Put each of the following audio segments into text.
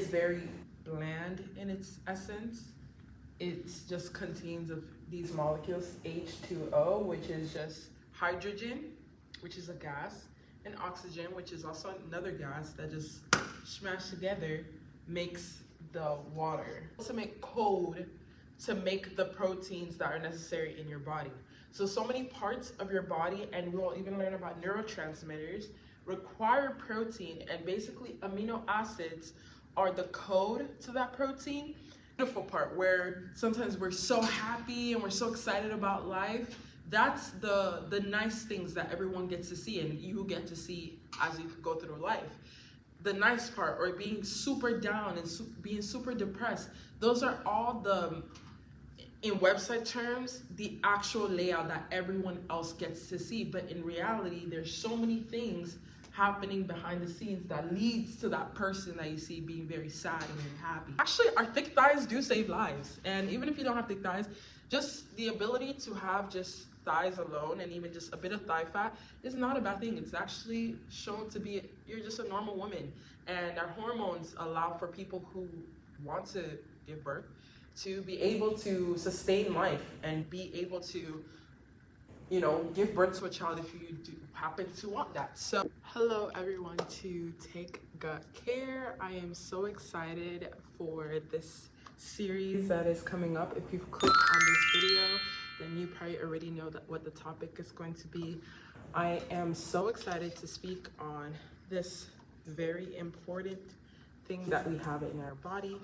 It's very bland in its essence. It just contains of these molecules, H2O, which is just hydrogen, which is a gas, and oxygen, which is also another gas that just smashed together makes the water. To make code to make the proteins that are necessary in your body. So many parts of your body, and we'll even learn about neurotransmitters, require protein, and basically amino acids are the code to that protein. Beautiful part where sometimes we're so happy and we're so excited about life. That's the nice things that everyone gets to see, and you get to see as you go through life. The nice part, or being super down and being super depressed, those are all the, in website terms, the actual layout that everyone else gets to see. But in reality, there's so many things happening behind the scenes that leads to that person that you see being very sad and very happy. Actually, our thick thighs do save lives. And even if you don't have thick thighs, just the ability to have just thighs alone and even just a bit of thigh fat is not a bad thing. It's actually shown to be, you're just a normal woman. And our hormones allow for people who want to give birth to be able to sustain life and be able to, you know, give birth to a child if you do happen to want that. So hello everyone to Take Gut Care. I am so excited for this series that is coming up. If you've clicked on this video, then you probably already know that what the topic is going to be. I am so excited to speak on this very important thing that we have in our body,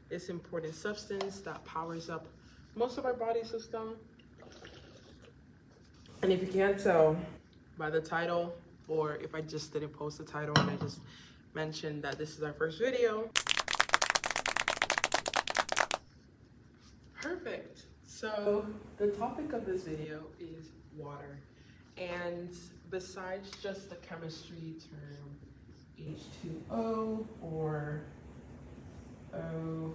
this important substance that powers up most of our body system. And if you can't tell by the title, or if I just didn't post the title and I just mentioned that this is our first video. Perfect. So the topic of this video is water. And besides just the chemistry term H2O or O,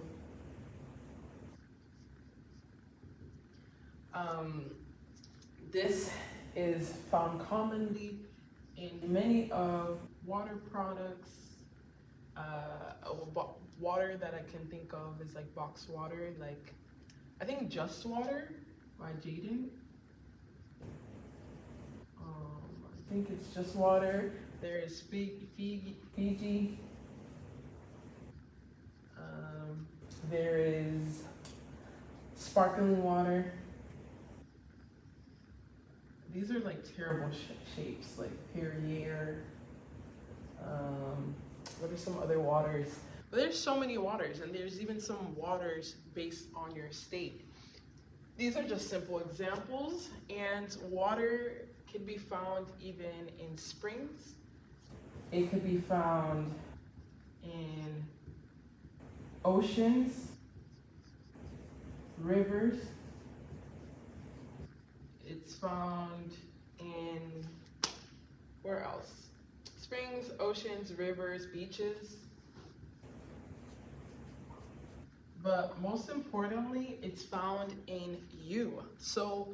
this is found commonly in many of water products. Water that I can think of is like box water, like I think Just Water by Jaden. I think it's Just Water. There is Fiji. There is sparkling water. These are like terrible shapes, like Perrier. What are some other waters? But there's so many waters, and there's even some waters based on your state. These are just simple examples, and water can be found even in springs. It could be found in oceans, rivers. It's found in, where else? Springs, oceans, rivers, beaches. But most importantly, it's found in you. So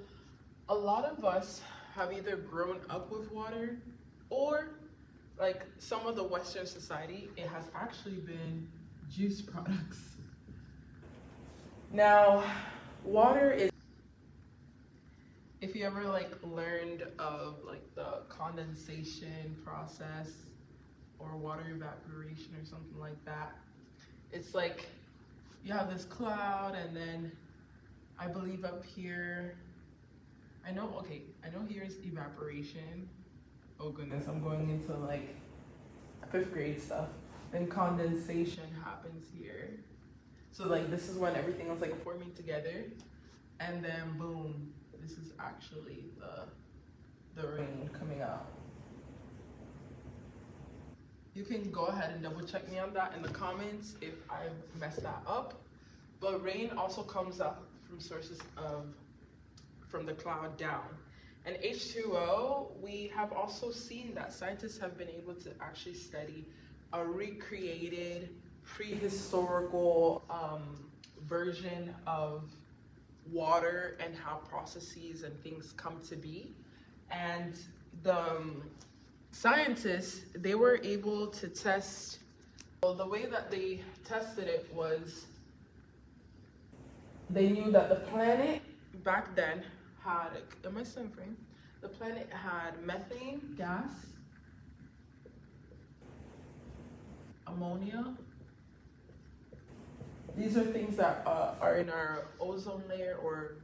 a lot of us have either grown up with water, or like some of the Western society, it has actually been juice products. Now, water is, if you ever like learned of like the condensation process or water evaporation or something like that, it's like you have this cloud, and then I believe up here, I know here's evaporation. Oh goodness, I'm going into like 5th grade stuff. Then condensation happens here. So like this is when everything is like forming together, and then boom, this is actually the rain coming out. You can go ahead and double check me on that in the comments if I've messed that up. But rain also comes up from sources from the cloud down. And H2O, we have also seen that scientists have been able to actually study a recreated prehistorical version of water and how processes and things come to be. And the scientists, they were able to test So the way that they tested it was they knew that the planet back then had, am I still in frame? The planet had methane gas, ammonia. These are things that are in our ozone layer or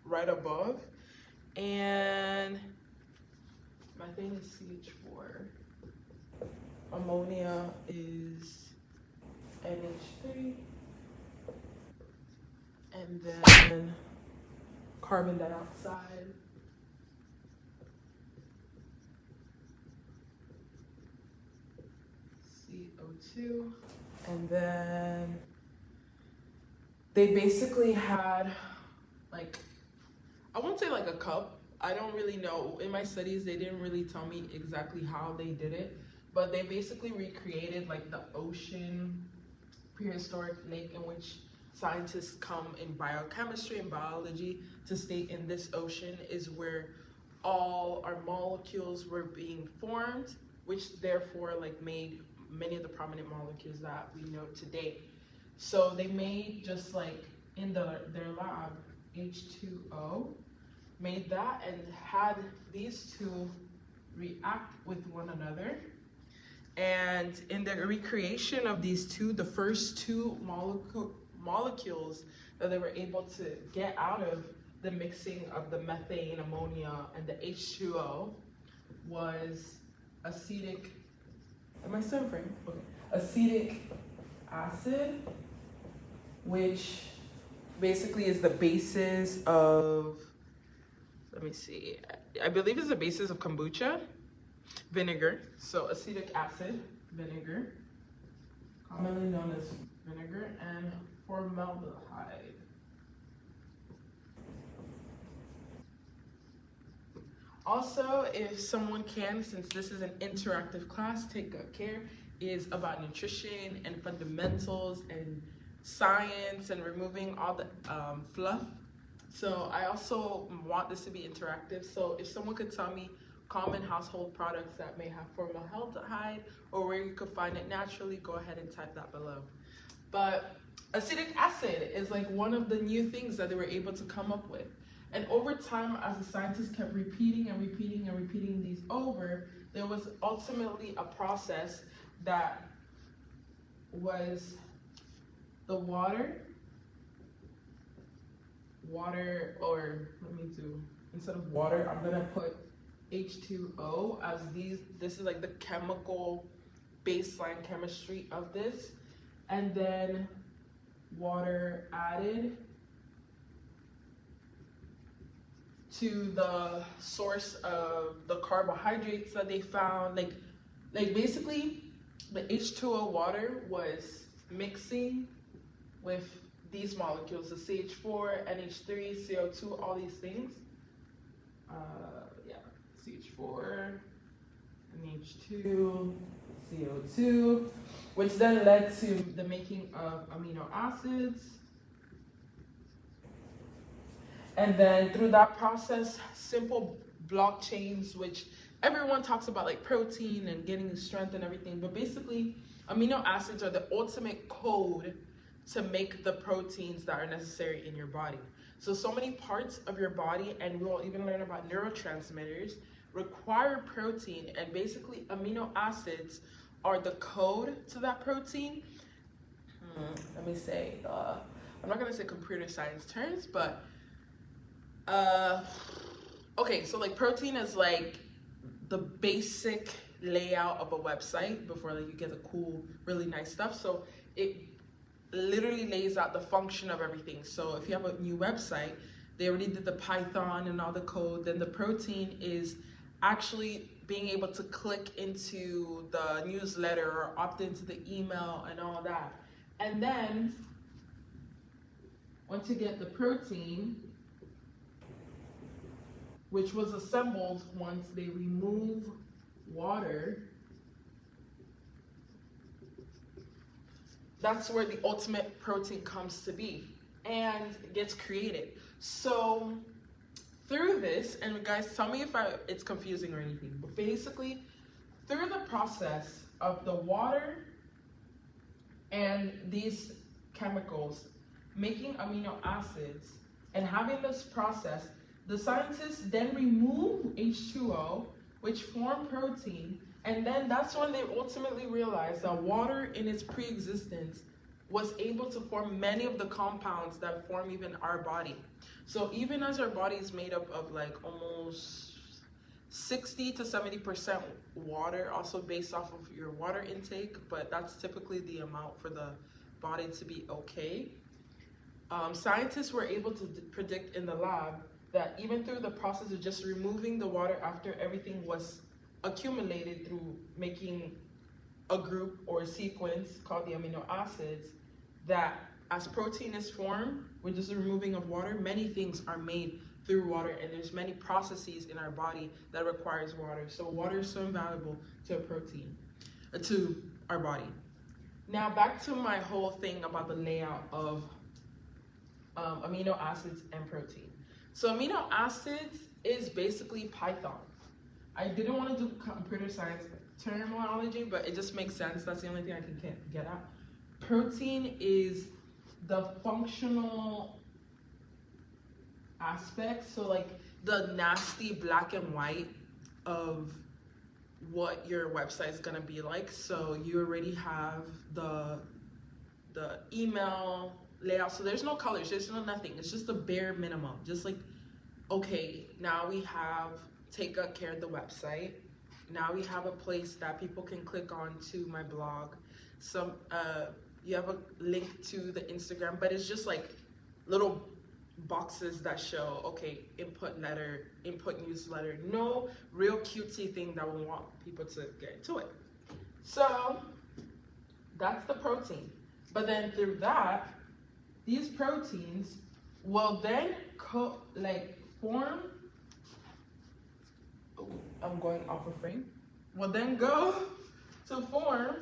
right above. And methane is CH4. Ammonia is NH3. And then carbon dioxide. CO2. And then they basically had like, I won't say like a cup. I don't really know. In my studies, they didn't really tell me exactly how they did it, but they basically recreated like the ocean, prehistoric lake in which scientists come in biochemistry and biology to state in this ocean is where all our molecules were being formed, which therefore like made many of the prominent molecules that we know today. So they made just like in their lab, H2O, made that and had these two react with one another. And in the recreation of these two, the first two molecules that they were able to get out of the mixing of the methane, ammonia, and the H2O was acetic, am I still in frame? Okay. Acetic acid, which basically is the basis of, let me see, I believe it's the basis of kombucha, vinegar. So acetic acid, vinegar, commonly known as vinegar, and formaldehyde. Also, if someone can, since this is an interactive class, take good care, is about nutrition and fundamentals and science and removing all the fluff. So I also want this to be interactive. So if someone could tell me common household products that may have formaldehyde or where you could find it naturally, go ahead and type that below. But acetic acid is like one of the new things that they were able to come up with. And over time, as the scientists kept repeating and repeating and repeating these over, there was ultimately a process that was the water, or let me do, instead of water, I'm gonna put H2O as this is like the chemical baseline chemistry of this. And then water added to the source of the carbohydrates that they found. Like basically the H2O water was mixing with these molecules, the CH4, NH3, CO2, all these things. Yeah, CH4, NH2, CO2, which then led to the making of amino acids. And then through that process, simple blockchains, which everyone talks about, like protein and getting the strength and everything, but basically amino acids are the ultimate code to make the proteins that are necessary in your body. So many parts of your body, and we'll even learn about neurotransmitters, require protein, and basically amino acids are the code to that protein. Let me say, I'm not gonna say computer science terms, but okay, so like protein is like the basic layout of a website before like you get the cool, really nice stuff. So it literally lays out the function of everything. So if you have a new website, they already did the Python and all the code, then the protein is actually being able to click into the newsletter or opt into the email and all that. And then once you get the protein, which was assembled once they remove water, that's where the ultimate protein comes to be and gets created. So through this, and guys, tell me if it's confusing or anything, but basically through the process of the water and these chemicals making amino acids and having this process, the scientists then remove H2O, which form protein, and then that's when they ultimately realized that water in its pre-existence was able to form many of the compounds that form even our body. So even as our body is made up of like almost 60 to 70% water, also based off of your water intake, but that's typically the amount for the body to be okay. Scientists were able to predict in the lab that even through the process of just removing the water after everything was accumulated through making a group or a sequence called the amino acids, that as protein is formed with just the removing of water, many things are made through water, and there's many processes in our body that requires water. So water is so invaluable to a protein, to our body. Now back to my whole thing about the layout of amino acids and protein. So amino acids is basically Python. I didn't want to do computer science terminology, but it just makes sense. That's the only thing I can get at. Protein is the functional aspect, so like the nasty black and white of what your website is gonna be like. So you already have the email layout, so there's no colors, there's no nothing, it's just the bare minimum. Just like, okay, now we have take good care of the website, now we have a place that people can click on to my blog, some you have a link to the Instagram, but it's just like little boxes that show, okay, input letter, input newsletter, no real cutesy thing that we want people to get into it. So that's the protein. But then through that, these proteins will then form, I'm going off a frame, will then go to form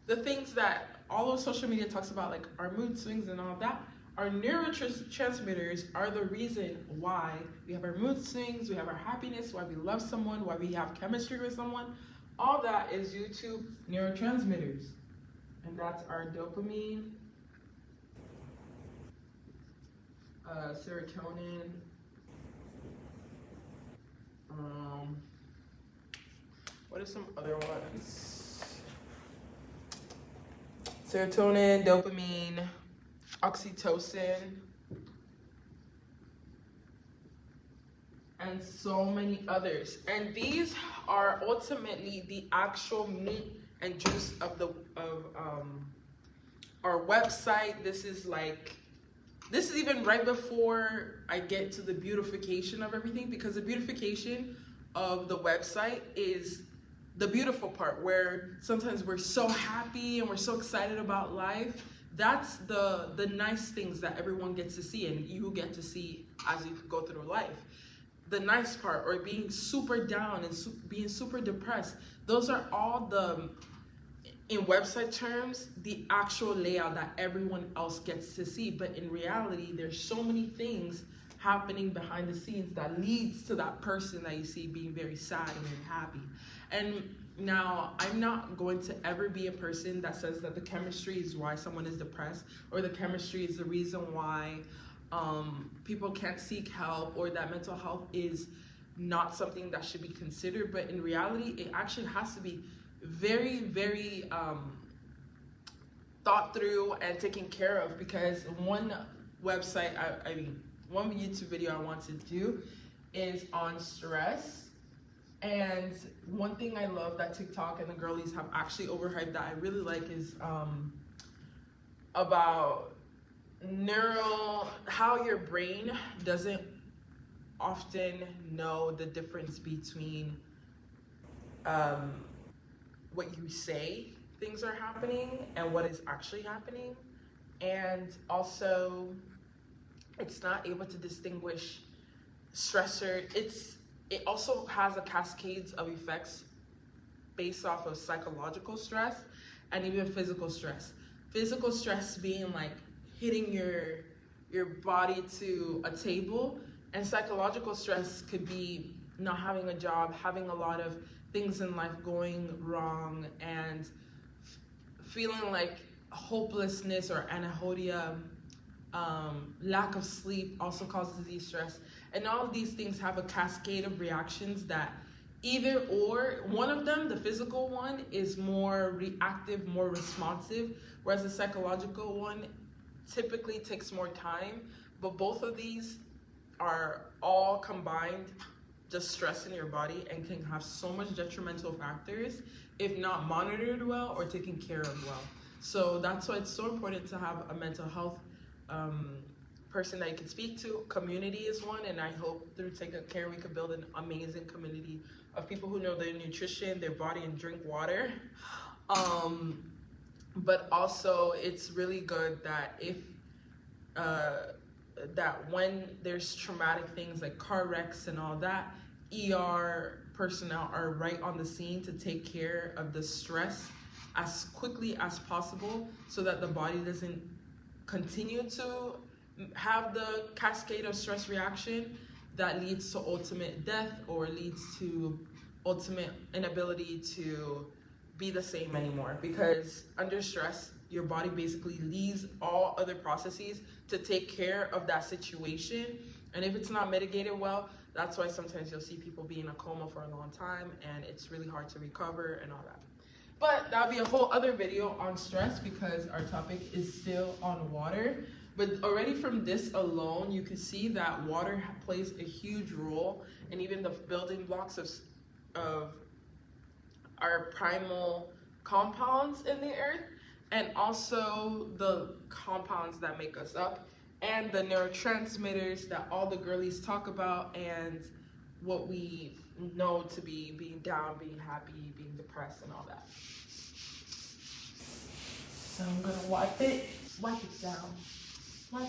the things that all of social media talks about, like our mood swings and all of that. Our neurotransmitters are the reason why we have our mood swings, we have our happiness, why we love someone, why we have chemistry with someone. All that is due to neurotransmitters. And that's our dopamine, serotonin, what are some other ones? Serotonin, dopamine, oxytocin, and so many others. And these are ultimately the actual meat and juice of our website. This is even right before I get to the beautification of everything, because the beautification of the website is the beautiful part, where sometimes we're so happy and we're so excited about life. That's the nice things that everyone gets to see, and you get to see as you go through life. The nice part, or being super down and being super depressed, those are all in website terms, the actual layout that everyone else gets to see. But in reality, there's so many things happening behind the scenes that leads to that person that you see being very sad and very happy. And now, I'm not going to ever be a person that says that the chemistry is why someone is depressed, or the chemistry is the reason why people can't seek help, or that mental health is not something that should be considered. But in reality, it actually has to be very, very thought through and taken care of, because one website, one YouTube video I want to do is on stress. And one thing I love that TikTok and the girlies have actually overhyped that I really like is about how your brain doesn't often know the difference between what you say things are happening and what is actually happening. And also, it's not able to distinguish stressor. It also has a cascades of effects based off of psychological stress and even physical stress. Physical stress being like hitting your body to a table, and psychological stress could be not having a job, having a lot of things in life going wrong, and feeling like hopelessness or anhedonia, lack of sleep also causes these stress. And all of these things have a cascade of reactions that either or, one of them, the physical one, is more reactive, more responsive, whereas the psychological one typically takes more time. But both of these are all combined just stress in your body and can have so much detrimental factors if not monitored well or taken care of well. So that's why it's so important to have a mental health person that you can speak to. Community is one, and I hope through Take Good Care we can build an amazing community of people who know their nutrition, their body, and drink water. But also it's really good that if that when there's traumatic things like car wrecks and all that, ER personnel are right on the scene to take care of the stress as quickly as possible so that the body doesn't continue to have the cascade of stress reaction that leads to ultimate death or leads to ultimate inability to be the same anymore. Because under stress, your body basically leaves all other processes to take care of that situation. And if it's not mitigated well, that's why sometimes you'll see people be in a coma for a long time and it's really hard to recover and all that. But that'll be a whole other video on stress because our topic is still on water. But already from this alone, you can see that water plays a huge role in even the building blocks of our primal compounds in the earth, and also the compounds that make us up, and the neurotransmitters that all the girlies talk about, and what we know to be being down, being happy, being depressed, and all that. So I'm gonna wipe it down. I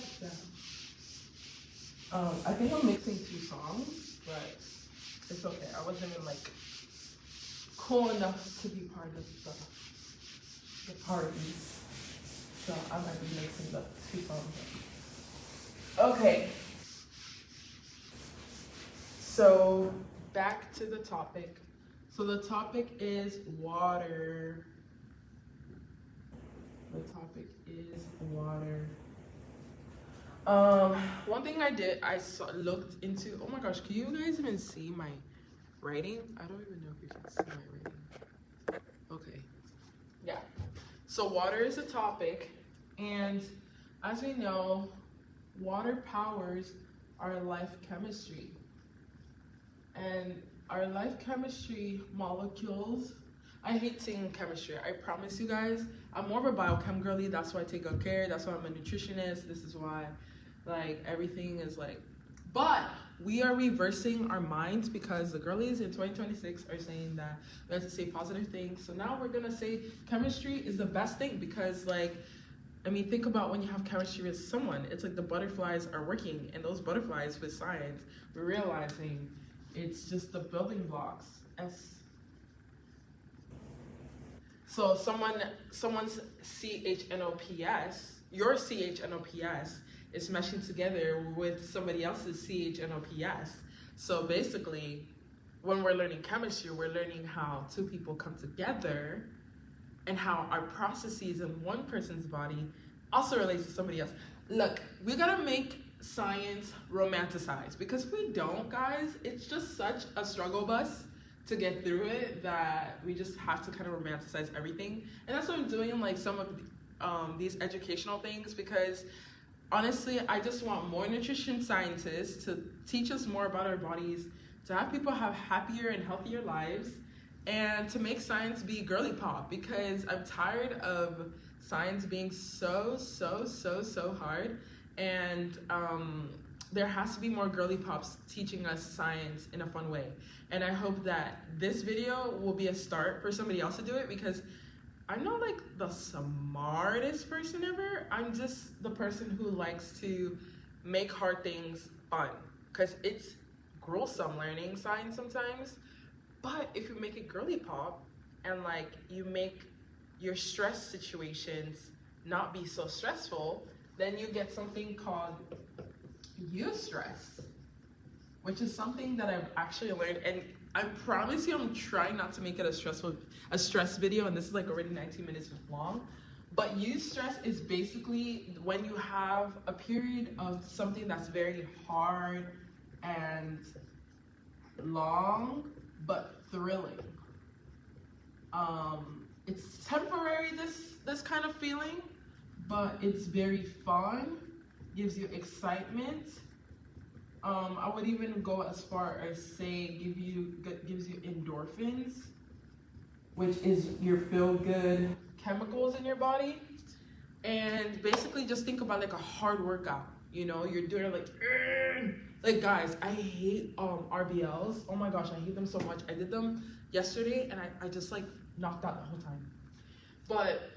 think I'm mixing two songs, but it's okay. I wasn't even like cool enough to be part of the party, so I might be mixing the two songs. Okay, so back to the topic. So the topic is water. One thing I did, looked into, oh my gosh, can you guys even see my writing? I don't even know if you can see my writing. Okay, yeah. So water is a topic, and as we know, water powers our life chemistry. And our life chemistry molecules, I hate saying chemistry, I promise you guys. I'm more of a biochem girly, that's why I take good care, that's why I'm a nutritionist, this is why like everything is like, but we are reversing our minds because the girlies in 2026 are saying that we have to say positive things. So now we're gonna say chemistry is the best thing because like, I mean, think about when you have chemistry with someone, it's like the butterflies are working, and those butterflies with science, we're realizing it's just the building blocks. So someone's CHNOPS, your CHNOPS is meshing together with somebody else's CHNOPS. So basically, when we're learning chemistry, we're learning how two people come together and how our processes in one person's body also relates to somebody else. Look, we gotta make science romanticized, because if we don't, guys, it's just such a struggle bus to get through it that we just have to kind of romanticize everything. And that's what I'm doing in like some of these educational things, because honestly, I just want more nutrition scientists to teach us more about our bodies, to have people have happier and healthier lives, and to make science be girly pop, because I'm tired of science being so hard. And there has to be more girly pops teaching us science in a fun way. And I hope that this video will be a start for somebody else to do it, because I'm not like the smartest person ever. I'm just the person who likes to make hard things fun, because it's gruesome learning science sometimes. But if you make it girly pop and like you make your stress situations not be so stressful, then you get something called eustress, which is something that I've actually learned. And I promise you, I'm trying not to make it a stress video, and this is like already 19 minutes long, But eustress is basically when you have a period of something that's very hard and long but thrilling. It's temporary, this kind of feeling, but it's very fun, gives you excitement. I would even go as far as say gives you endorphins, which is your feel-good chemicals in your body. And basically just think about like a hard workout, you know, you're doing like guys, I hate RBLs. Oh my gosh, I hate them so much. I did them yesterday and I just like knocked out the whole time. But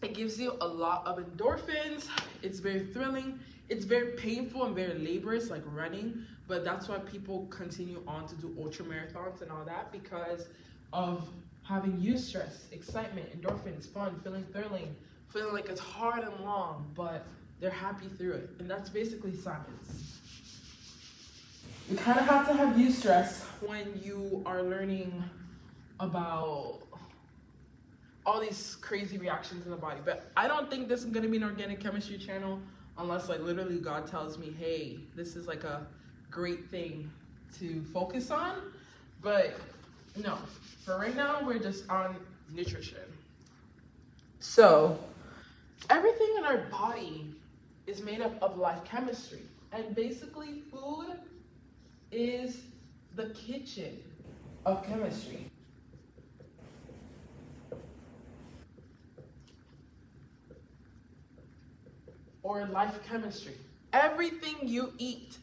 it gives you a lot of endorphins. It's very thrilling. It's very painful and very laborious, like running, but that's why people continue on to do ultra marathons and all that, because of having eustress, excitement, endorphins, fun, feeling thrilling, feeling like it's hard and long, but they're happy through it. And that's basically science. You kind of have to have eustress when you are learning about all these crazy reactions in the body. But I don't think this is going to be an organic chemistry channel unless like literally God tells me, hey, this is like a great thing to focus on. But no, for right now, we're just on nutrition. So everything in our body is made up of life chemistry. And basically food is the kitchen of chemistry. Or life chemistry. Everything you eat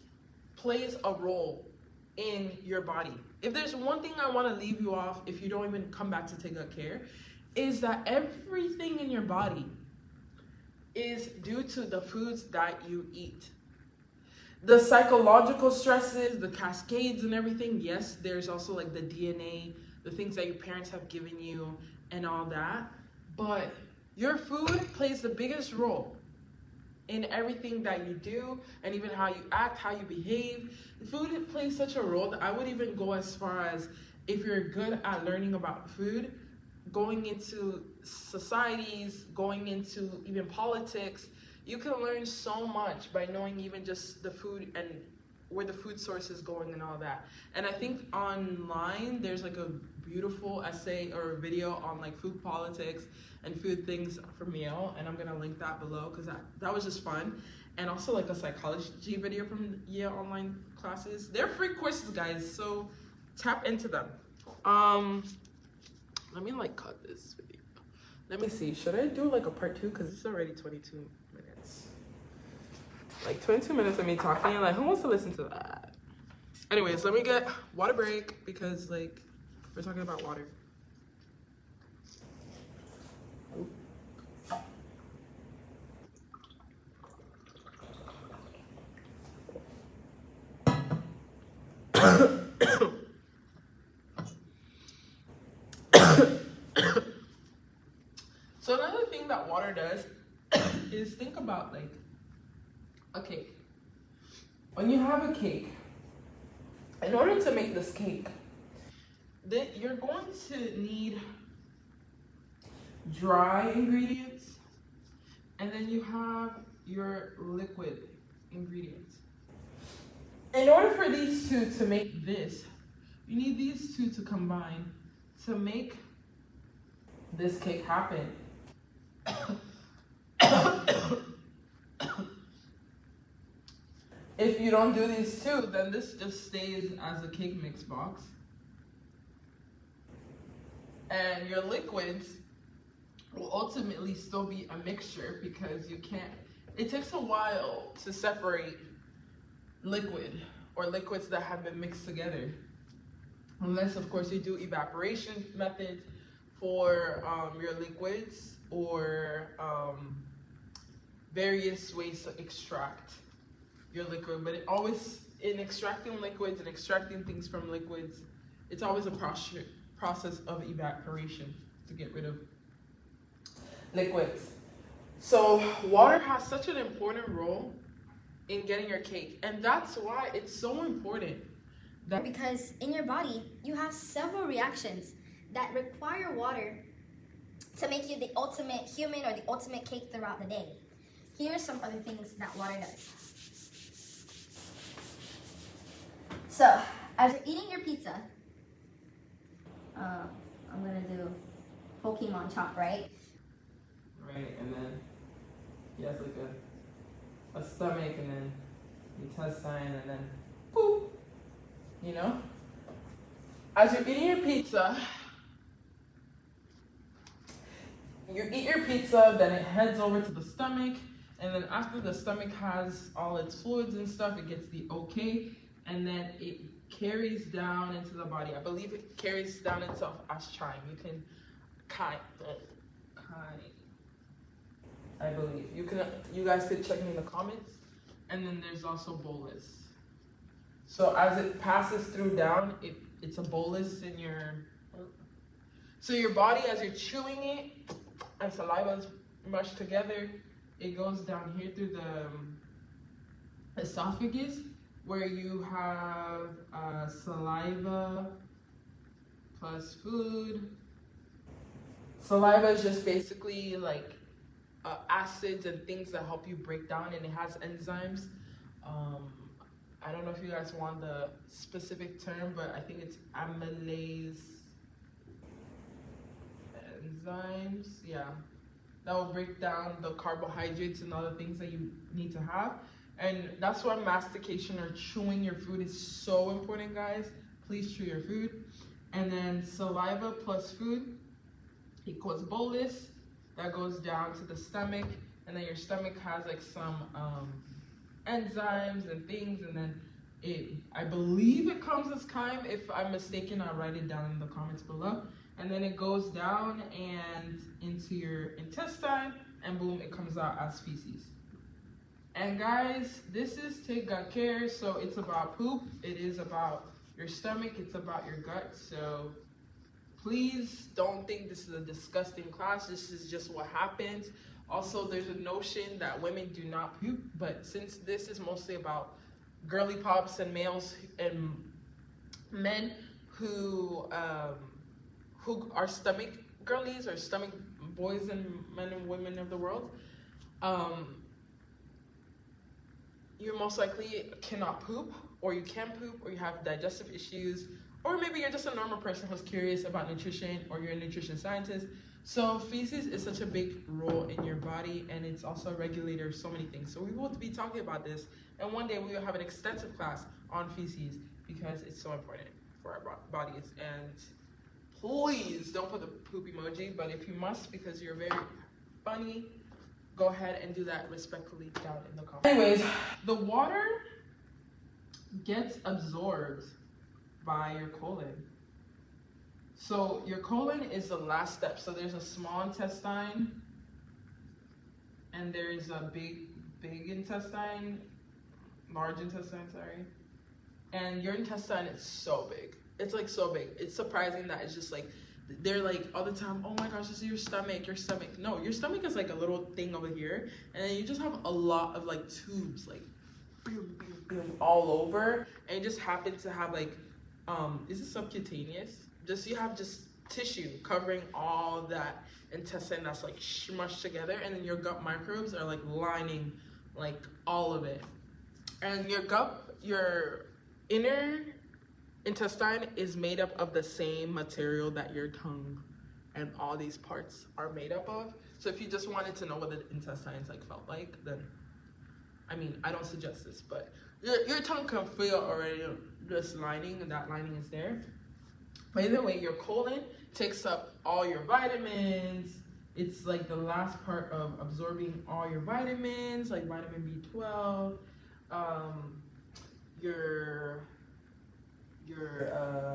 plays a role in your body. If there's one thing I want to leave you off, if you don't even come back to take good care, is that everything in your body is due to the foods that you eat. The psychological stresses, the cascades and everything, yes, there's also like the DNA, the things that your parents have given you and all that, but your food plays the biggest role in everything that you do and even how you act, how you behave. Food plays such a role that I would even go as far as, if you're good at learning about food, going into societies, going into even politics, you can learn so much by knowing even just the food and where the food source is going and all that. And I think online there's like a beautiful essay or a video on like food politics and food things for meal, and I'm gonna link that below because that was just fun. And also like a psychology video from Yale online classes. They're free courses, guys, so tap into them. Let me like cut this video. Let me see, should I do like a part 2? Because it's already 22 minutes. Like 22 minutes of me talking, like who wants to listen to that? Anyways, let me get water break because like we're talking about water. So another thing that water does is think about like a cake. When you have a cake, in order to make this cake, you're going to need dry ingredients, and then you have your liquid ingredients. In order for these two to make this, you need these two to combine to make this cake happen. If you don't do these two, then this just stays as a cake mix box. And your liquids will ultimately still be a mixture because you can't, it takes a while to separate liquid or liquids that have been mixed together. Unless, of course, you do evaporation methods for your liquids or various ways to extract your liquid. But it always, in extracting liquids and extracting things from liquids, it's always a process of evaporation to get rid of liquids. So water has such an important role in getting your cake, and that's why it's so important. Because in your body, you have several reactions that require water to make you the ultimate human or the ultimate cake throughout the day. Here are some other things that water does. So, as you're eating your pizza, I'm gonna do Pokemon chop, right? Right, and then he has like a stomach and then intestine and then poop, you know? As you're eating your pizza, you eat your pizza, then it heads over to the stomach, and then after the stomach has all its fluids and stuff, it gets the okay, and then it carries down into the body. I believe it carries down itself as chyme. You can I believe. You guys could check me in the comments. And then there's also bolus. So as it passes through down, it's a bolus in your, so your body, as you're chewing it, and saliva is mushed together, it goes down here through the esophagus, where you have saliva plus food. Saliva is just basically like acids and things that help you break down, and it has enzymes. I don't know if you guys want the specific term, but I think it's amylase enzymes, yeah. That will break down the carbohydrates and other things that you need to have. And that's why mastication or chewing your food is so important, guys. Please chew your food. And then saliva plus food equals bolus. That goes down to the stomach, and then your stomach has like some enzymes and things, and then I believe it comes as chyme. If I'm mistaken, I'll write it down in the comments below. And then it goes down and into your intestine, and boom, it comes out as feces. And guys, this is Take Gut Care, so it's about poop, it is about your stomach, it's about your gut. So please don't think this is a disgusting class. This is just what happens. Also, there's a notion that women do not poop, but since this is mostly about girly pops and males and men who are stomach girlies or stomach boys and men and women of the world, you most likely cannot poop, or you can poop, or you have digestive issues, or maybe you're just a normal person who's curious about nutrition, or you're a nutrition scientist. So feces is such a big role in your body, and it's also a regulator of so many things. So we will be talking about this, and one day we will have an extensive class on feces because it's so important for our bodies. And please don't put the poop emoji, but if you must because you're very funny, go ahead and do that respectfully down in the comments. Anyways, the water gets absorbed by your colon. So your colon is the last step. So there's a small intestine and there's a big intestine, large intestine, sorry. And your intestine is so big. It's like so big. It's surprising that it's just like, they're like all the time, oh my gosh, this is your stomach. No, your stomach is like a little thing over here. And then you just have a lot of like tubes, like boom, boom, boom, all over. And you just happen to have like, is it subcutaneous? You have just tissue covering all that intestine that's like smushed together, and then your gut microbes are like lining like all of it. And your inner intestine is made up of the same material that your tongue and all these parts are made up of. So if you just wanted to know what the intestines like felt like, then I mean, I don't suggest this, but your tongue can feel already this lining, and that lining is there. But either way, your colon takes up all your vitamins. It's like the last part of absorbing all your vitamins, like vitamin B12, your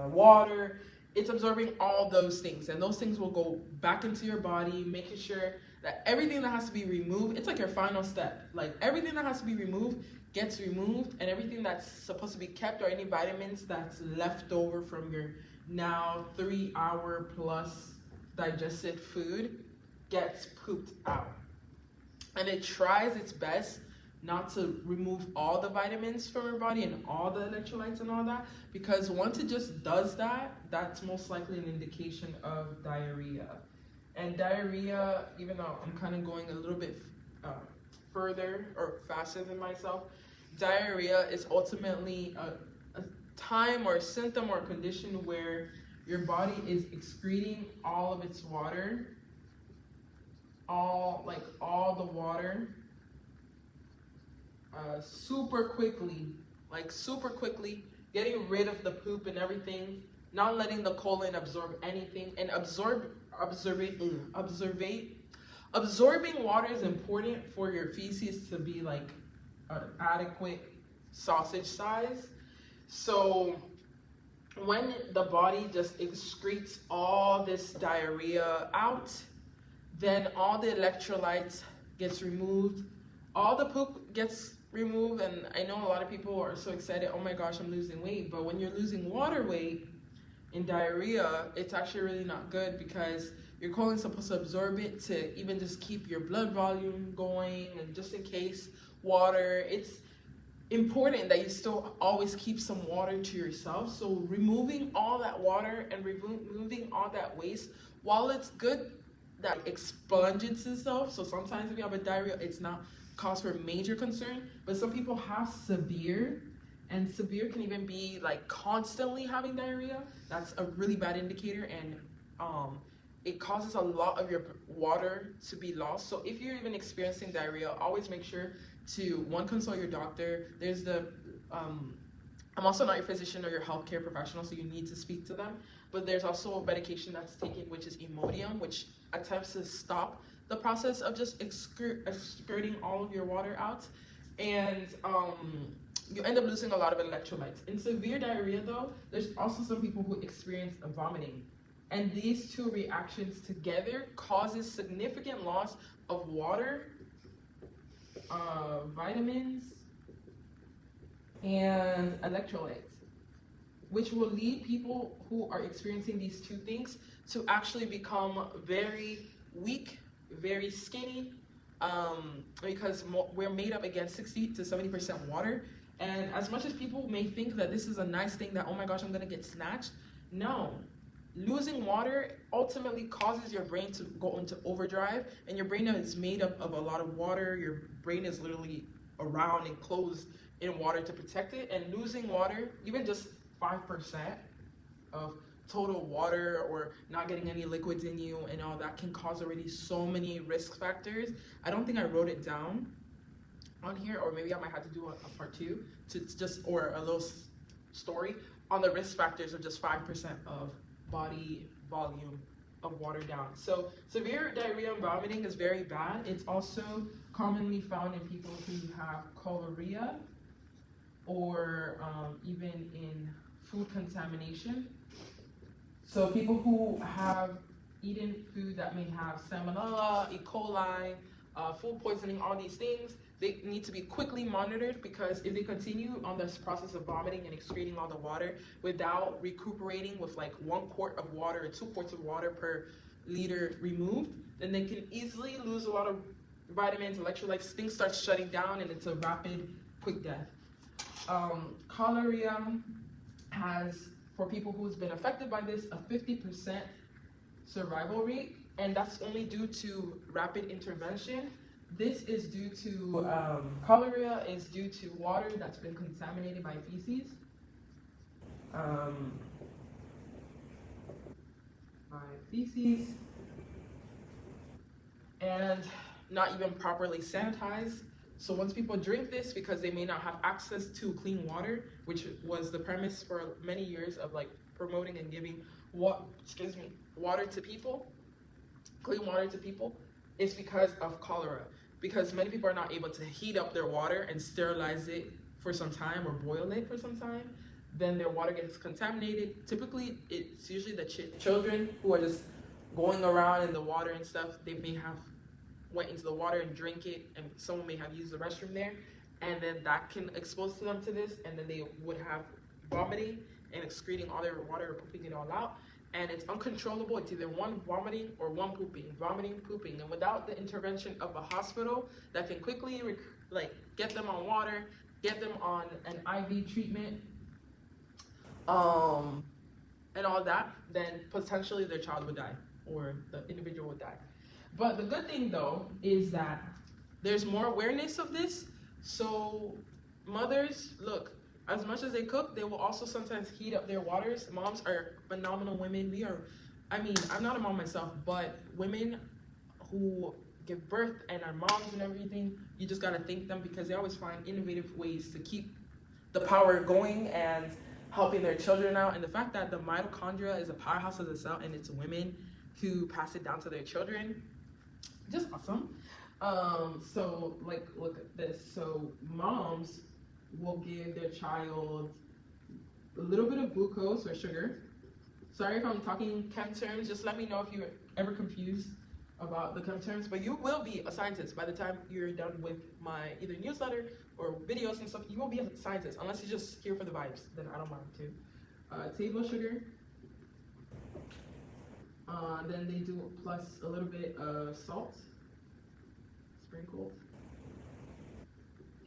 water. It's absorbing all those things, and those things will go back into your body, making sure that everything that has to be removed, it's like your final step. Like everything that has to be removed gets removed, and everything that's supposed to be kept, or any vitamins that's left over from your now 3-hour plus digested food, gets pooped out. And it tries its best not to remove all the vitamins from your body and all the electrolytes and all that, because once it just does that, that's most likely an indication of diarrhea. And diarrhea, even though I'm kind of going a little bit further or faster than myself, diarrhea is ultimately a time or a symptom or a condition where your body is excreting all of its water, all the water, super quickly, getting rid of the poop and everything, not letting the colon absorb anything, and absorbing water is important for your feces to be like an adequate sausage size. So when the body just excretes all this diarrhea out, then all the electrolytes gets removed, all the poop gets removed. And I know a lot of people are so excited, oh my gosh, I'm losing weight. But when you're losing water weight in diarrhea, it's actually really not good, because your colon's supposed to absorb it to even just keep your blood volume going, and just in case water, it's important that you still always keep some water to yourself. So removing all that water and removing all that waste, while it's good that it expunges itself, so sometimes if you have a diarrhea, it's not cause for major concern, but some people have severe, and severe can even be like constantly having diarrhea. That's a really bad indicator, and it causes a lot of your water to be lost. So if you're even experiencing diarrhea, always make sure to consult your doctor. There's the I'm also not your physician or your healthcare professional, so you need to speak to them. But there's also a medication that's taken, which is Imodium, which attempts to stop the process of just excreting all of your water out, and you end up losing a lot of electrolytes. In severe diarrhea, though, there's also some people who experience vomiting, and these two reactions together causes significant loss of water, vitamins, and electrolytes, which will lead people who are experiencing these two things to actually become very weak, very skinny, because we're made up again 60 to 70% water. And as much as people may think that this is a nice thing, that oh my gosh, I'm gonna get snatched, no. Losing water ultimately causes your brain to go into overdrive, and your brain is made up of a lot of water. Your brain is literally around and closed in water to protect it, and losing water, even just 5% of total water, or not getting any liquids in you and all that, can cause already so many risk factors. I don't think I wrote it down on here, or maybe I might have to do a part 2 to just, or a little story on the risk factors of just 5% of body volume of water down. So severe diarrhea and vomiting is very bad. It's also commonly found in people who have cholera, or even in food contamination. So people who have eaten food that may have salmonella, E. coli, food poisoning, all these things, they need to be quickly monitored, because if they continue on this process of vomiting and excreting all the water without recuperating with like 1 quart of water or 2 quarts of water per liter removed, then they can easily lose a lot of vitamins, electrolytes, things start shutting down, and it's a rapid, quick death. Cholera has, for people who's been affected by this, a 50% survival rate, and that's only due to rapid intervention. This is due to, cholera is due to water that's been contaminated by feces. And not even properly sanitized. So once people drink this, because they may not have access to clean water, which was the premise for many years of like promoting and giving water to people, clean water to people, it's because of cholera. Because many people are not able to heat up their water and sterilize it for some time, or boil it for some time, then their water gets contaminated. Typically, it's usually the children who are just going around in the water and stuff. They may have went into the water and drink it, and someone may have used the restroom there, and then that can expose them to this, and then they would have vomiting and excreting all their water, or pooping it all out. And it's uncontrollable. It's either one vomiting or one pooping, vomiting, pooping. And without the intervention of a hospital that can quickly get them on water, get them on an IV treatment, and all that, then potentially their child would die, or the individual would die. But the good thing though is that there's more awareness of this. So mothers, look, as much as they cook, they will also sometimes heat up their waters. Moms are phenomenal women. I'm not a mom myself, but women who give birth and are moms and everything, you just gotta thank them because they always find innovative ways to keep the power going and helping their children out. And the fact that the mitochondria is a powerhouse of the cell and it's women who pass it down to their children, just awesome. So like, look at this. So moms will give their child a little bit of glucose or sugar. Sorry if I'm talking chem terms, just let me know if you're ever confused about the chem terms, but you will be a scientist by the time you're done with my either newsletter or videos and stuff. You will be a scientist, unless you're just here for the vibes, then I don't mind too. Table sugar. Then they do plus a little bit of salt, sprinkled.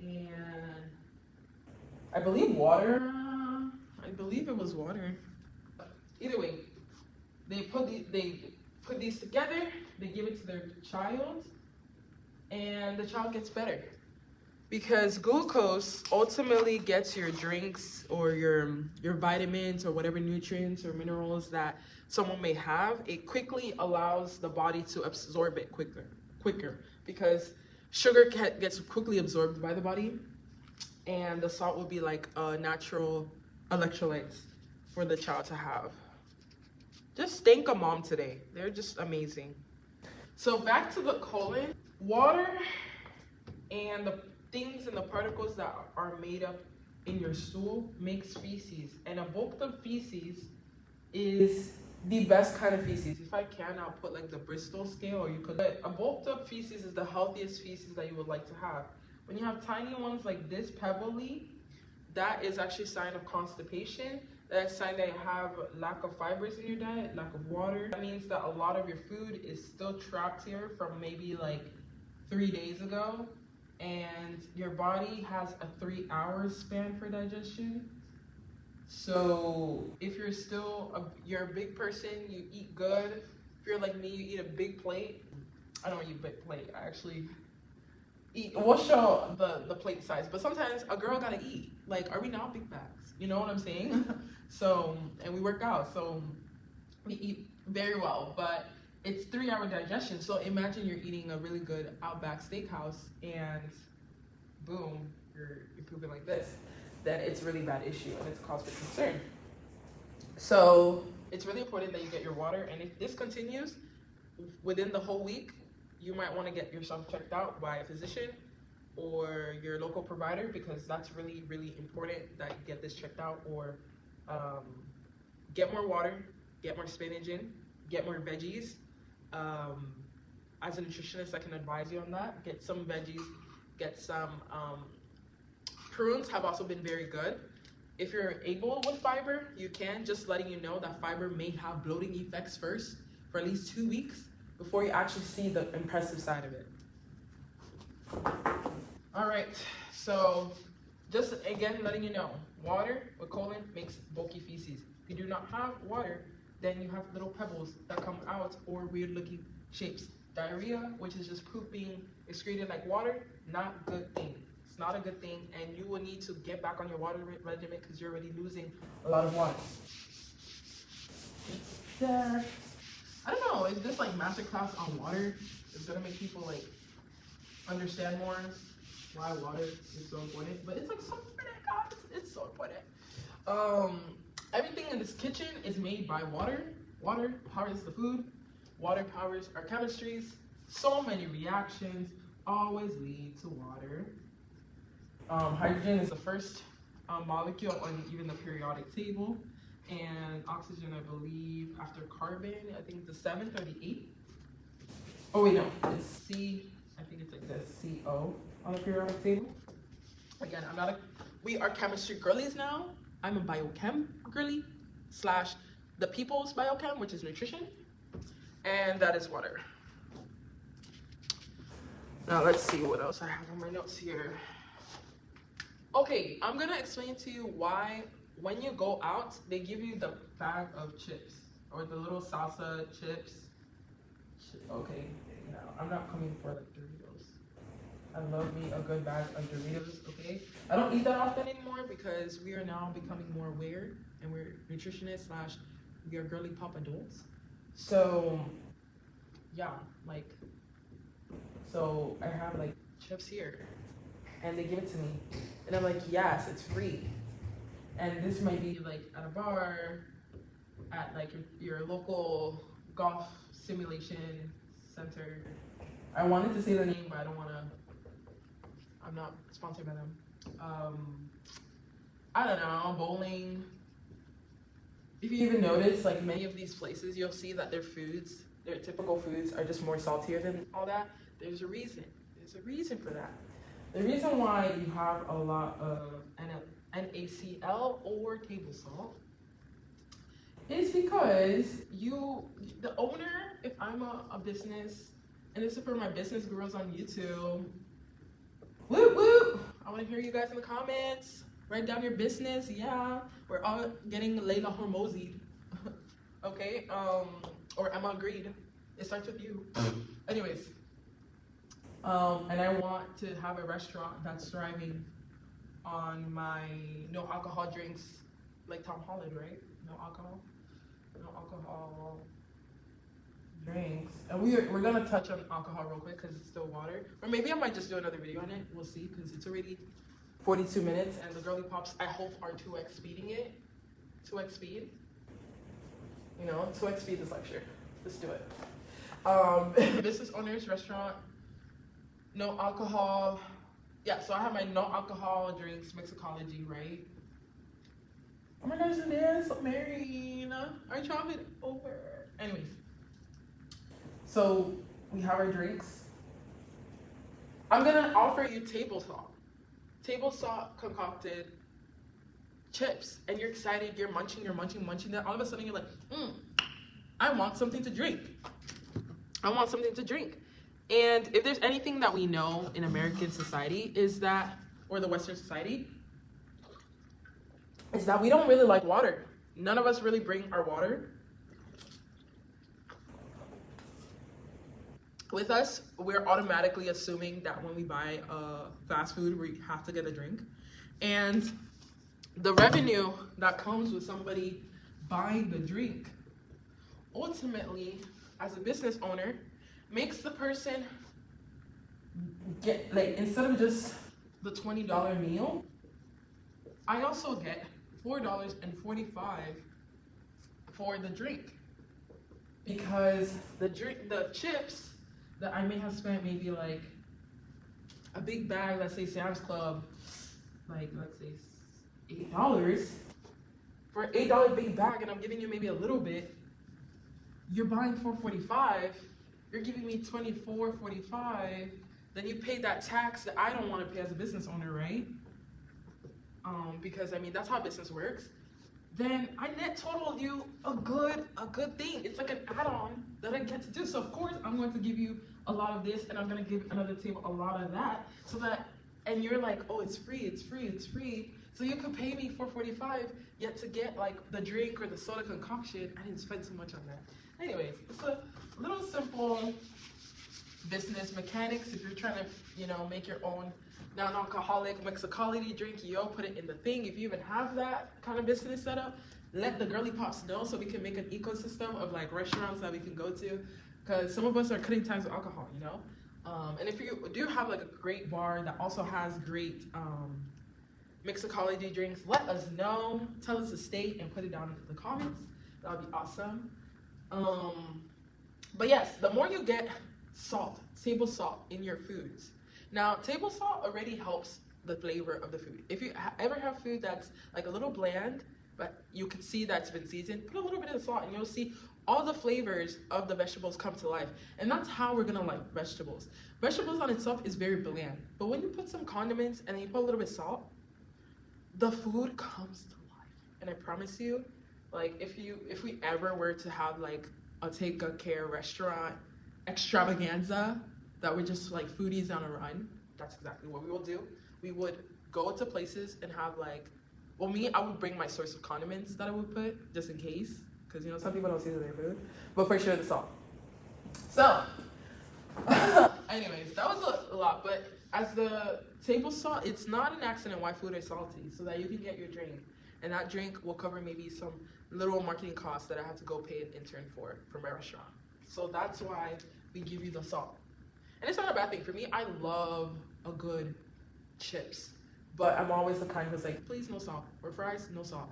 And I believe water. I believe it was water. Either way, they put these together, they give it to their child, and the child gets better. Because glucose ultimately gets your drinks or your vitamins or whatever nutrients or minerals that someone may have. It quickly allows the body to absorb it quicker because sugar gets quickly absorbed by the body, and the salt will be like a natural electrolyte for the child to have. Just thank a mom today. They're just amazing. So back to the colon. Water and the things and the particles that are made up in your stool makes feces. And a bulked up feces is the best kind of feces. If I can, I'll put like the Bristol scale, or you could. But a bulked up feces is the healthiest feces that you would like to have. When you have tiny ones like this, pebbly, that is actually a sign of constipation. That's a sign that you have lack of fibers in your diet, lack of water. That means that a lot of your food is still trapped here from maybe like 3 days ago, and your body has a 3-hour span for digestion. So if you're still you're a big person, you eat good. If you're like me, you eat a big plate. I don't eat a big plate. I actually eat. We'll show the plate size, but sometimes a girl gotta eat. Like, are we not big bags? You know what I'm saying? So, and we work out, so we eat very well, but it's 3-hour digestion. So imagine you're eating a really good Outback Steakhouse and boom, you're pooping like this. Then it's a really bad issue and it's cause for concern. So it's really important that you get your water, and if this continues within the whole week, you might want to get yourself checked out by a physician or your local provider, because that's really, really important that you get this checked out. Or get more water, get more spinach in, get more veggies. As a nutritionist, I can advise you on that. Get some veggies, get some prunes have also been very good. If you're able with fiber, you can. Just letting you know that fiber may have bloating effects first for at least 2 weeks before you actually see the impressive side of it. All right, so just again letting you know, water with colon makes bulky feces. If you do not have water, then you have little pebbles that come out or weird looking shapes. Diarrhea, which is just poop being excreted like water, not a good thing. It's not a good thing, and you will need to get back on your water regimen because you're already losing a lot of water. There. I don't know, is this like masterclass on water? It's gonna make people like understand more why water is so important, but it's like so important, guys. It's so important. Everything in this kitchen is made by water. Water powers the food. Water powers our chemistries. So many reactions always lead to water. Hydrogen is the first molecule on even the periodic table, and oxygen, I believe, after carbon, I think the 7th or the 8th. Oh wait, no, it's C. I think it's like this, CO on the periodic table. Again, we are chemistry girlies now. I'm a biochem girly / the people's biochem, which is nutrition, and that is water. Now let's see what else I have on my notes here. Okay, I'm gonna explain to you why when you go out, they give you the bag of chips or the little salsa chips Okay, no, I'm not coming for like Doritos. I love me a good bag of Doritos, okay? I don't eat that often anymore because we are now becoming more aware and we're nutritionists slash we are girly pop adults. So, yeah, like, so I have like chips here and they give it to me. And I'm like, yes, it's free. And this might be like at a bar, at like your local golf simulation center. I wanted to say the name, but I don't want to. I'm not sponsored by them. I don't know, bowling. If you even notice, like many of these places, you'll see that their foods, their typical foods, are just more saltier than all that. There's a reason. There's a reason for that. The reason why you have a lot of NaCl or table salt is because the owner, if I'm a business, and this is for my business girls on YouTube, whoop whoop, I want to hear you guys in the comments. Write down your business. Yeah, we're all getting Layla Hormozy. Okay, or Emma Agreed. It starts with you. Anyways, and I want to have a restaurant that's thriving on my no alcohol drinks, like Tom Holland, right? No alcohol drinks. And we're gonna touch on alcohol real quick because it's still water. Or maybe I might just do another video on it. We'll see, because it's already 42 minutes and the girly pops, I hope, are 2x speeding it. 2x speed. You know, 2x speed this lecture. Let's do it. Business owners, restaurant, no alcohol. Yeah, so I have my no alcohol drinks mixology, right? Oh my gosh, there's Mary. Our chocolate over. Anyways, so we have our drinks. I'm gonna offer you table salt concocted chips, and you're excited, you're munching, then all of a sudden you're like, I want something to drink. And if there's anything that we know in American society is that, or the Western society, is that we don't really like water. None of us really bring our water with us. We're automatically assuming that when we buy fast food, we have to get a drink. And the revenue that comes with somebody buying the drink, ultimately, as a business owner, makes the person get, like, instead of just the $20 meal, I also get $4.45 for the drink. Because the chips that I may have spent maybe like a big bag, let's say Sam's Club, like let's say $8, for an $8 big bag, and I'm giving you maybe a little bit, you're buying $4.45, you're giving me $24.45, then you pay that tax that I don't want to pay as a business owner, right? Because I mean, that's how business works. Then I net totaled you a good thing. It's like an add-on that I get to do. So of course I'm going to give you a lot of this, and I'm gonna give another table a lot of that, so that, and you're like, oh, it's free. So you could pay me $4.45, yet to get like the drink or the soda concoction, I didn't spend so much on that. Anyways, it's a little simple business mechanics. If you're trying to, you know, make your own non-alcoholic mixology drink, put it in the thing. If you even have that kind of business set up, let the girly pops know so we can make an ecosystem of like restaurants that we can go to, because some of us are cutting ties with alcohol, you know. And if you do have like a great bar that also has great mixology drinks, let us know. Tell us the state and put it down in the comments. That would be awesome. But yes, the more you get salt, table salt in your foods. Now, table salt already helps the flavor of the food. If you ever have food that's like a little bland, but you can see that's been seasoned, put a little bit of salt and you'll see all the flavors of the vegetables come to life. And that's how we're gonna like vegetables. Vegetables on itself is very bland, but when you put some condiments and then you put a little bit of salt, the food comes to life. And I promise you, like if we ever were to have like a take good care restaurant extravaganza that we're just like foodies on a run, that's exactly what we will do. We would go to places and have like, well, I would bring my source of condiments that I would put just in case, because you know some people don't season their food, but for sure the salt. So, anyways, that was a lot. But as the table salt, it's not an accident why food is salty, so that you can get your drink, and that drink will cover maybe some little marketing costs that I have to go pay an intern for my restaurant. So that's why we give you the salt. And it's not a bad thing. For me, I love a good chips. But I'm always the kind who's like, please no salt. Or fries, no salt.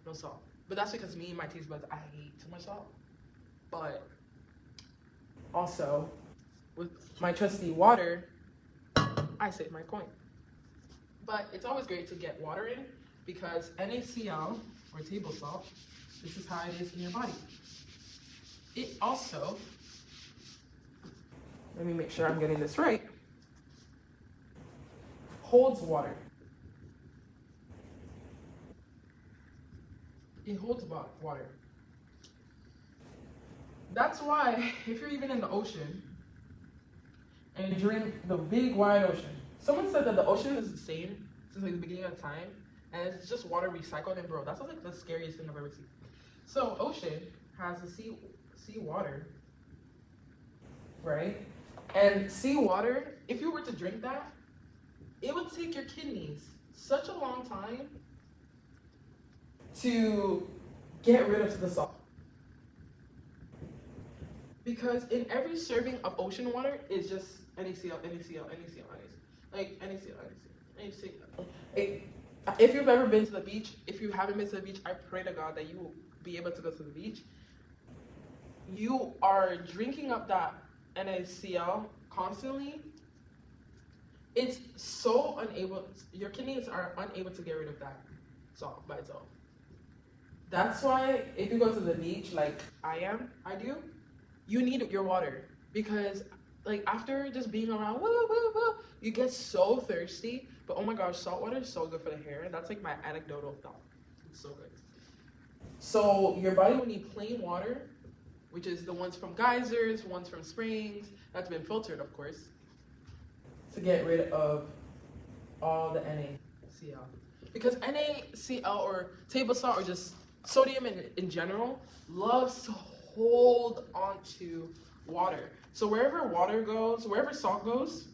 No salt. But that's because me and my taste buds, I hate too much salt. But also, with my trusty water, I save my coin. But it's always great to get water in because NaCl, or table salt, this is how it is in your body. It also, let me make sure I'm getting this right, holds water. It holds water. That's why if you're even in the ocean and you drink the big wide ocean, someone said that the ocean is the same since like the beginning of time, and it's just water recycled. And bro, that's like the scariest thing I've ever seen. So ocean has the sea water, right? And seawater, if you were to drink that, it would take your kidneys such a long time to get rid of the salt. Because in every serving of ocean water is just NaCl. Like NaCl. If you've ever been to the beach, if you haven't been to the beach, I pray to God that you will be able to go to the beach. You are drinking up that NaCl constantly. It's so your kidneys are unable to get rid of that salt by itself. That's why if you go to the beach like I do, you need your water. Because like after just being around, you get so thirsty. But oh my gosh, salt water is so good for the hair. And that's like my anecdotal thought. It's so good. So your body will need plain water, which is the ones from geysers, ones from springs, that's been filtered, of course, to get rid of all the NaCl. Because NaCl or table salt or just sodium in general loves to hold onto water. So wherever water goes, wherever salt goes,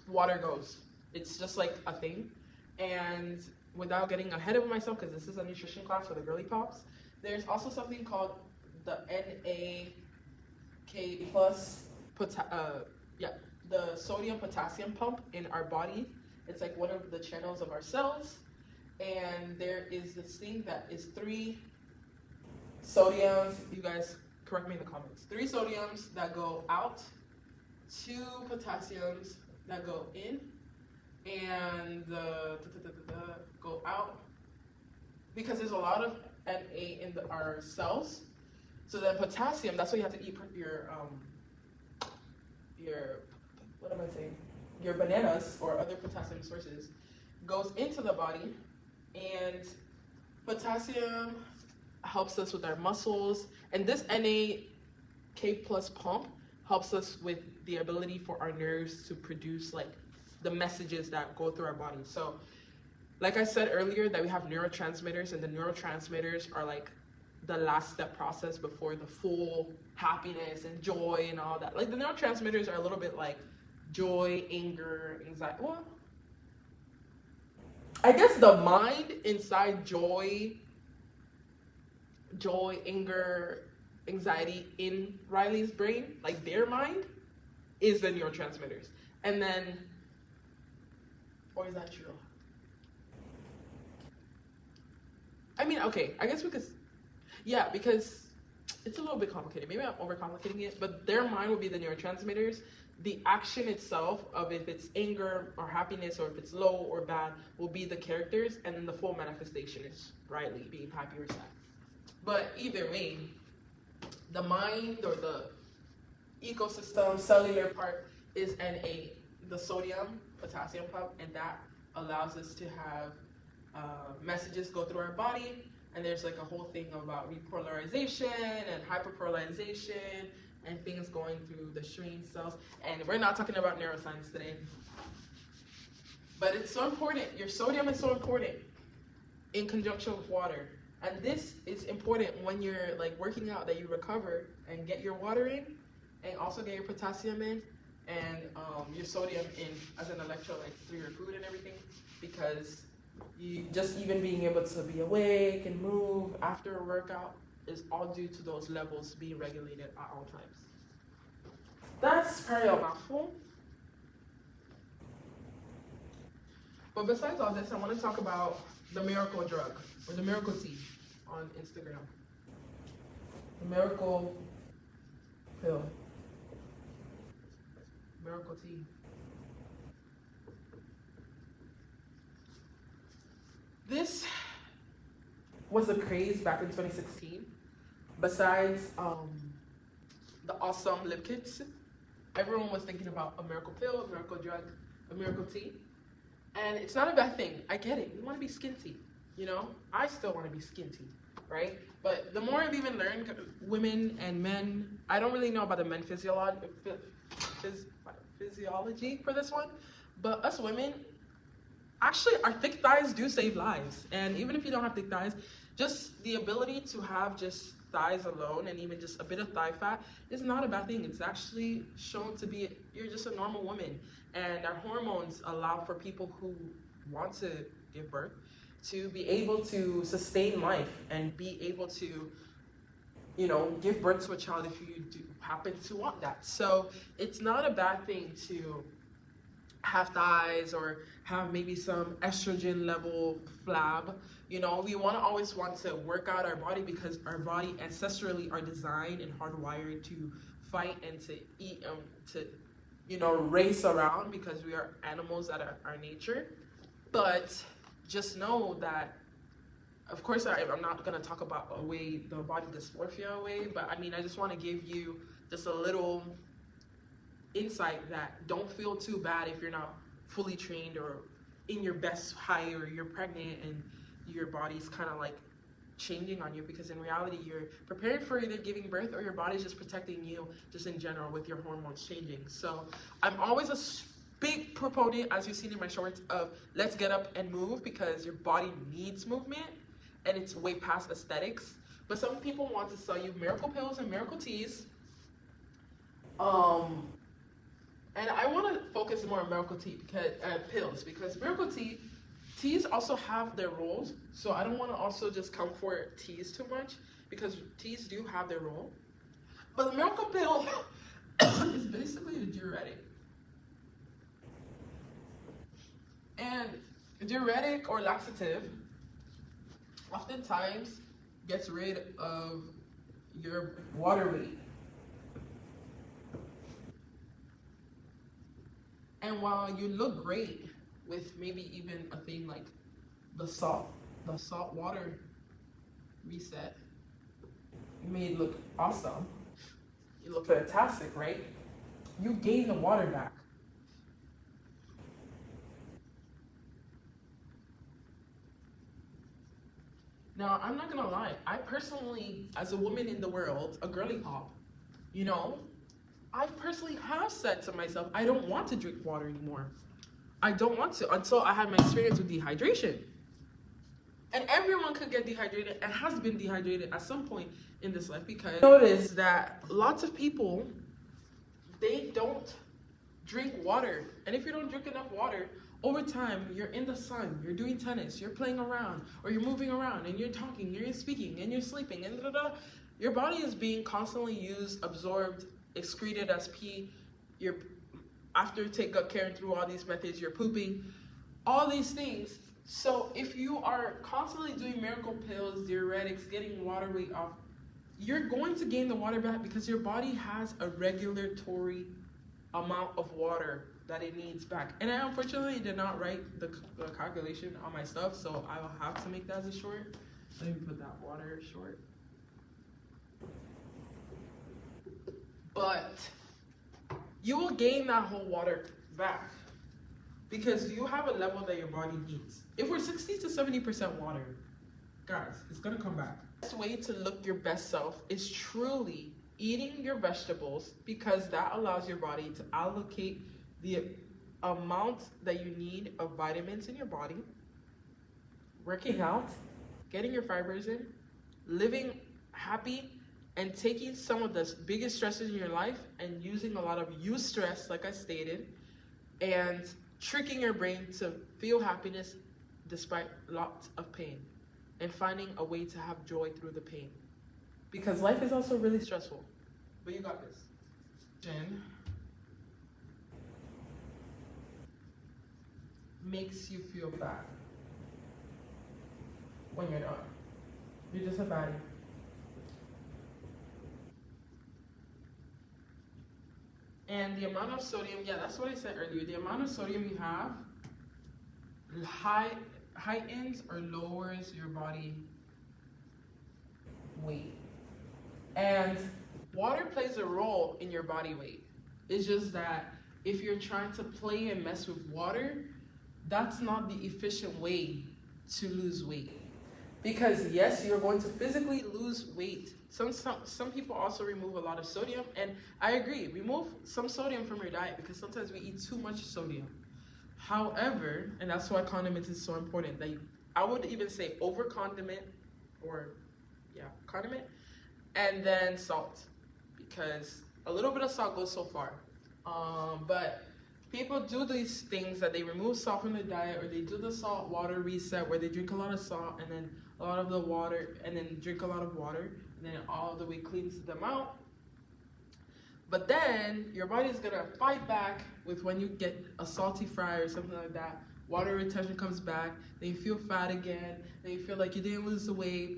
water goes. It's just like a thing. And without getting ahead of myself, because this is a nutrition class for the girly pops, there's also something called the NAK plus, the sodium potassium pump in our body. It's like one of the channels of our cells. And there is this thing that is 3 sodiums, you guys correct me in the comments, 3 sodiums that go out, 2 potassiums that go in, and go out, because there's a lot of Na in our cells. So then potassium, that's why you have to eat your what am I saying? Your bananas or other potassium sources, goes into the body, and potassium helps us with our muscles, and this NAK plus pump helps us with the ability for our nerves to produce like the messages that go through our body. So like I said earlier, that we have neurotransmitters, and the neurotransmitters are like the last step process before the full happiness and joy and all that. Like the neurotransmitters are a little bit like joy, anger, anxiety. Well, I guess the mind inside joy, anger, anxiety in Riley's brain, like their mind, is the neurotransmitters. And then, or is that true? I mean, okay, I guess we could, yeah, because it's a little bit complicated. Maybe I'm overcomplicating it, but their mind will be the neurotransmitters. The action itself of if it's anger or happiness or if it's low or bad will be the characters, and then the full manifestation is Riley being happy or sad. But either way, the mind or the ecosystem, cellular part is Na, the sodium, potassium pump, and that allows us to have messages go through our body. And there's like a whole thing about repolarization and hyperpolarization and things going through the Schwann cells. And we're not talking about neuroscience today. But it's so important. Your sodium is so important in conjunction with water. And this is important when you're like working out, that you recover and get your water in. and also get your potassium in, and your sodium in as an electrolyte through your food and everything, because you just even being able to be awake and move after a workout is all due to those levels being regulated at all times. That's probably a mouthful. But besides all this, I want to talk about the miracle drug, or the miracle tea on Instagram. The miracle pill. Miracle tea. This was a craze back in 2016. Besides the awesome lip kits, everyone was thinking about a miracle pill, a miracle drug, a miracle tea. And it's not a bad thing. I get it. You want to be skinty, you know? I still want to be skinty, right? But the more I've even learned, women and men, I don't really know about the men physiology for this one, but us women, actually our thick thighs do save lives. And even if you don't have thick thighs, just the ability to have just thighs alone and even just a bit of thigh fat is not a bad thing. It's actually shown to be, you're just a normal woman, and our hormones allow for people who want to give birth to be able to sustain life and be able to, you know, give birth to a child if you do happen to want that. So it's not a bad thing to have thighs or have maybe some estrogen level flab. You know, we always want to work out our body because our body ancestrally are designed and hardwired to fight and to eat, to, you know, race around, because we are animals at our nature. But just know that, of course, I'm not going to talk about away the body dysmorphia away, but I mean, I just want to give you just a little insight that don't feel too bad if you're not fully trained or in your best height, or you're pregnant and your body's kind of like changing on you, because in reality you're preparing for either giving birth or your body's just protecting you just in general with your hormones changing. So I'm always a big proponent, as you've seen in my shorts, of let's get up and move, because your body needs movement and it's way past aesthetics. But some people want to sell you miracle pills and miracle teas. And I want to focus more on miracle tea because pills, because miracle teas also have their roles. So I don't want to also just come for teas too much, because teas do have their role. But the miracle pill is basically a diuretic. And diuretic or laxative oftentimes gets rid of your water weight. And while you look great with maybe even a thing like the salt water reset, you may look awesome. You look fantastic, right? You gain the water back. Now, I'm not gonna lie, I personally, as a woman in the world, a girly pop, you know, I personally have said to myself, I don't want to drink water anymore. I don't want to, until I had my experience with dehydration. And everyone could get dehydrated and has been dehydrated at some point in this life, because notice that lots of people, they don't drink water. And if you don't drink enough water, over time, you're in the sun, you're doing tennis, you're playing around, or you're moving around, and you're talking, you're speaking, and you're sleeping, and your body is being constantly used, absorbed, excreted as pee. You're, after you take good care and through all these methods, you're pooping, all these things. So if you are constantly doing miracle pills, diuretics, getting water weight off, you're going to gain the water back, because your body has a regulatory amount of water that it needs back. And I unfortunately did not write the calculation on my stuff, so I will have to make that as a short. Let me put that water short. But you will gain that whole water back, because you have a level that your body needs. If we're 60 to 70% water, guys, it's gonna come back. The best way to look your best self is truly eating your vegetables, because that allows your body to allocate the amount that you need of vitamins in your body, working out, getting your fibers in, living happy, and taking some of the biggest stresses in your life and using a lot of eustress, like I stated, and tricking your brain to feel happiness despite lots of pain, and finding a way to have joy through the pain. Because life is also really stressful, but you got this. Jen makes you feel bad when you're not. You're just a baddie. And the amount of sodium, yeah, that's what I said earlier. The amount of sodium you have heightens or lowers your body weight. And water plays a role in your body weight. It's just that if you're trying to play and mess with water, that's not the efficient way to lose weight. Because yes, you're going to physically lose weight. Some people also remove a lot of sodium, and I agree, remove some sodium from your diet because sometimes we eat too much sodium. However, and that's why condiments is so important, that I would even say over condiment, or yeah, condiment, and then salt, because a little bit of salt goes so far. But people do these things that they remove salt from the diet, or they do the salt water reset where they drink a lot of salt and then a lot of the water, and then drink a lot of water, and then it all the way cleans them out. But then your body is gonna fight back with when you get a salty fry or something like that. Water retention comes back, then you feel fat again, then you feel like you didn't lose the weight,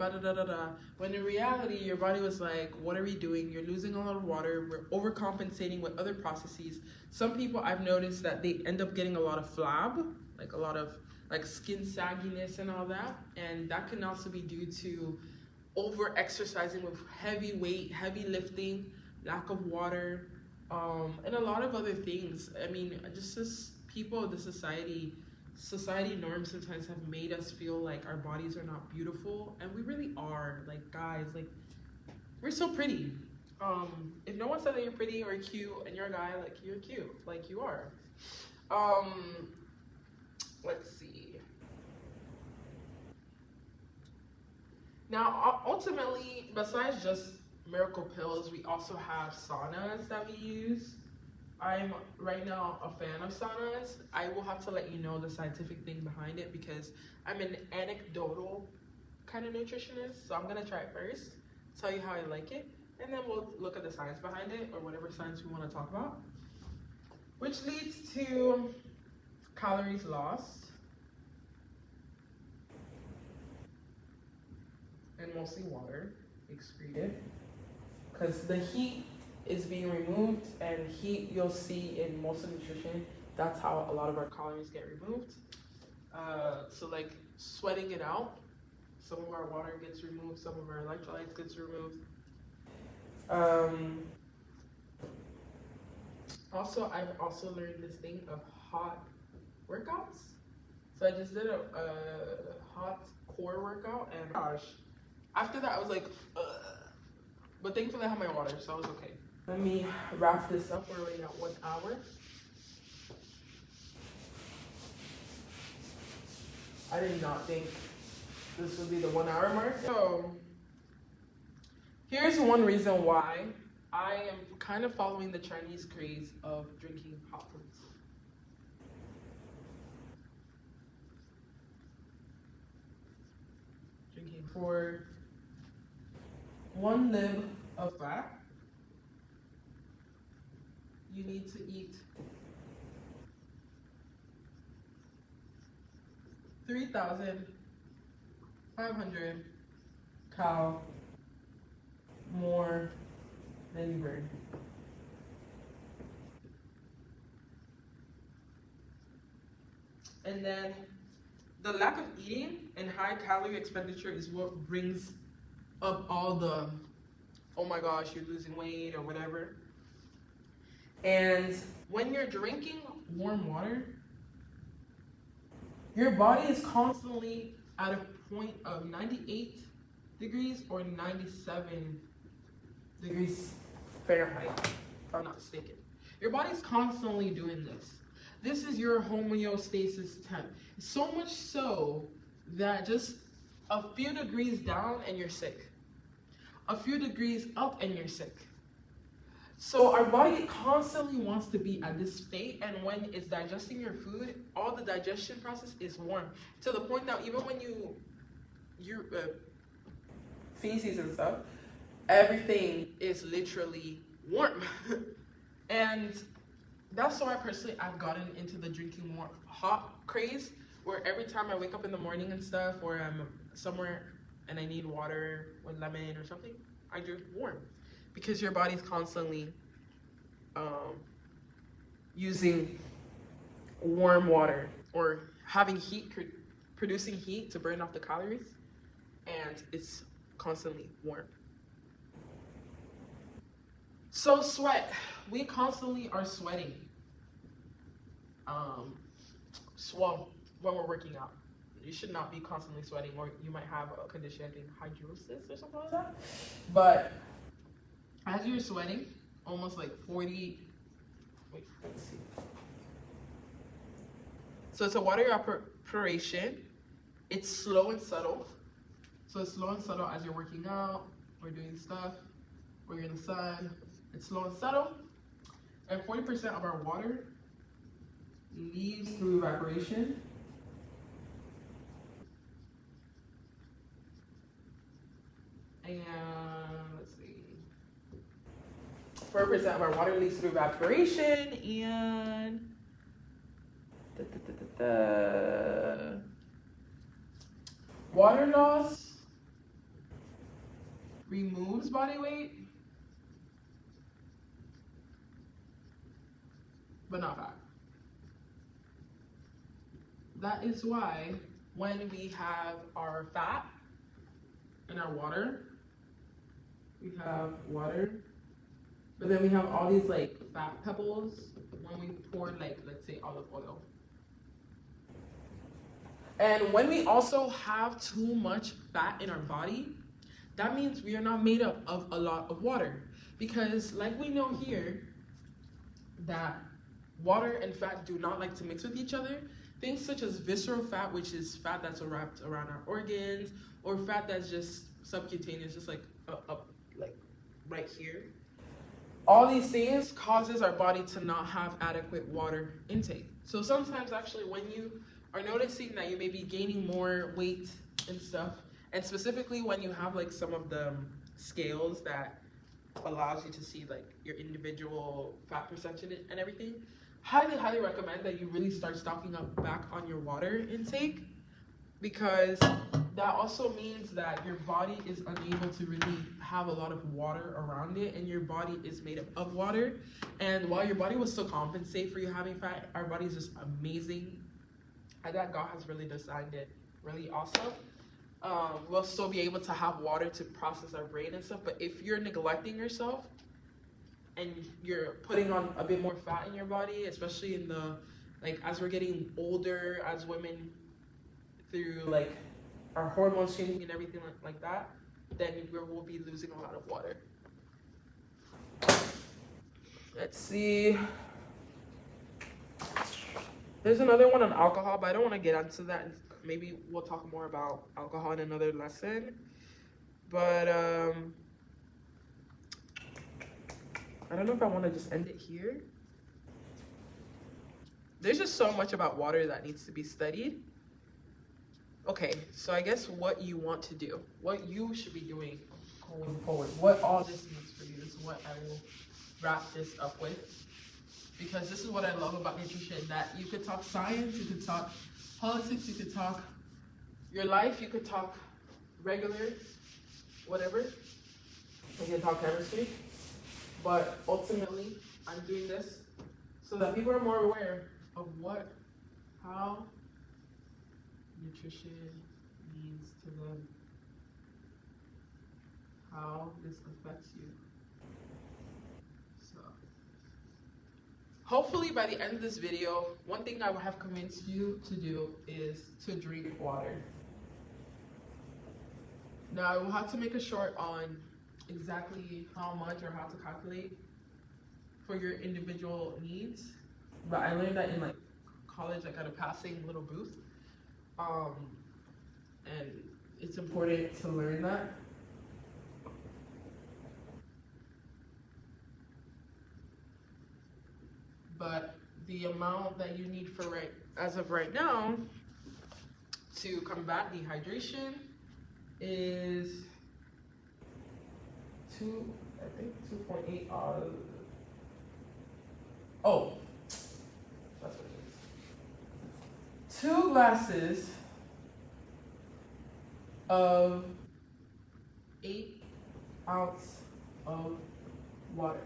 When in reality, your body was like, what are we doing? You're losing a lot of water, we're overcompensating with other processes. Some people, I've noticed that they end up getting a lot of flab, like a lot of like skin sagginess and all that. And that can also be due to over exercising with heavy weight, heavy lifting, lack of water, and a lot of other things. I mean, just as people, the society norms sometimes have made us feel like our bodies are not beautiful, and we really are. Like, guys, like, we're so pretty. If no one said that you're pretty or cute and you're a guy, like, you're cute, like you are. Let's see. Now, ultimately, besides just miracle pills, we also have saunas that we use. I'm right now a fan of saunas. I will have to let you know the scientific thing behind it because I'm an anecdotal kind of nutritionist. So I'm gonna try it first, tell you how I like it, and then we'll look at the science behind it, or whatever science we want to talk about. Which leads to calories lost, and mostly water excreted, because the heat is being removed, and heat you'll see in most of nutrition, that's how a lot of our calories get removed. So like sweating it out, some of our water gets removed, some of our electrolytes gets removed. Also, I've also learned this thing of hot workouts. So I just did a hot core workout, and gosh, after that I was like, ugh. But thankfully I have my water, so I was okay. Let me wrap this up. We're already at 1 hour. I did not think this would be the 1 hour mark. So here's one reason why I am kind of following the Chinese craze of drinking hot foods. Drinking for 1 lib of fat, you need to eat 3,500 cal more than you burn. And then the lack of eating and high calorie expenditure is what brings up all the, oh my gosh, you're losing weight or whatever. And when you're drinking warm water, your body is constantly at a point of 98 degrees or 97 degrees Fahrenheit, if I'm not mistaken. Your body's constantly doing this. This is your homeostasis temp. So much so that just a few degrees down and you're sick. a few degrees up and you're sick. So our body constantly wants to be at this state, and when it's digesting your food, all the digestion process is warm to the point that even when you feces and stuff, everything is literally warm. And that's why personally I've gotten into the drinking more hot craze, where every time I wake up in the morning and stuff, or I'm somewhere and I need water with lemon or something, I drink warm. Because your body's constantly using warm water, or having heat, producing heat to burn off the calories, and it's constantly warm. So sweat, we constantly are sweating. Well, when we're working out, you should not be constantly sweating, or you might have a condition, I think hydrosis or something like that. But as you're sweating, almost like 40, wait, let's see. So it's a water evaporation. It's slow and subtle. So it's slow and subtle as you're working out, or doing stuff, or you're in the sun. It's slow and subtle. And 40% of our water leaves through evaporation. And let's see. 4% of our water leaves through evaporation, and water loss removes body weight, but not fat. That is why when we have our fat in our water, we have water, but then we have all these like fat pebbles when we pour, like, let's say olive oil. And when we also have too much fat in our body, that means we are not made up of a lot of water. Because like we know here, that water and fat do not like to mix with each other. Things such as visceral fat, which is fat that's wrapped around our organs, or fat that's just subcutaneous, just like up like right here. All these things causes our body to not have adequate water intake. So sometimes actually when you are noticing that you may be gaining more weight and stuff, and specifically when you have like some of the scales that allows you to see like your individual fat percentage and everything, highly recommend that you really start stocking up back on your water intake, because that also means that your body is unable to really have a lot of water around it, and your body is made up of water. And while your body will still compensate for you having fat, our body is just amazing at that. God has really designed it really awesome. We'll still be able to have water to process our brain and stuff, but if you're neglecting yourself and you're putting on a bit more fat in your body, especially in the, like, as we're getting older as women, through like our hormones changing and everything like that, then we'll be losing a lot of water. Let's see. There's another one on alcohol, but I don't want to get into that. Maybe we'll talk more about alcohol in another lesson. But I don't know if I want to just end it here. There's just so much about water that needs to be studied. Okay, so I guess what you want to do, what you should be doing going forward, what all this means for you, this is what I will wrap this up with. Because this is what I love about nutrition, that you could talk science, you could talk politics, you could talk your life, you could talk regular, whatever. You can talk chemistry. But ultimately, I'm doing this so that people are more aware of how nutrition means to them, how this affects you. So, hopefully by the end of this video, one thing I will have convinced you to do is to drink water. Now, I will have to make a short on exactly how much or how to calculate for your individual needs. But I learned that in like college, like at a passing little booth. And it's important to learn that. but the amount that you need for as of right now to combat dehydration is 2.8. Oh, that's what it is. 2 glasses of 8 ounce of water.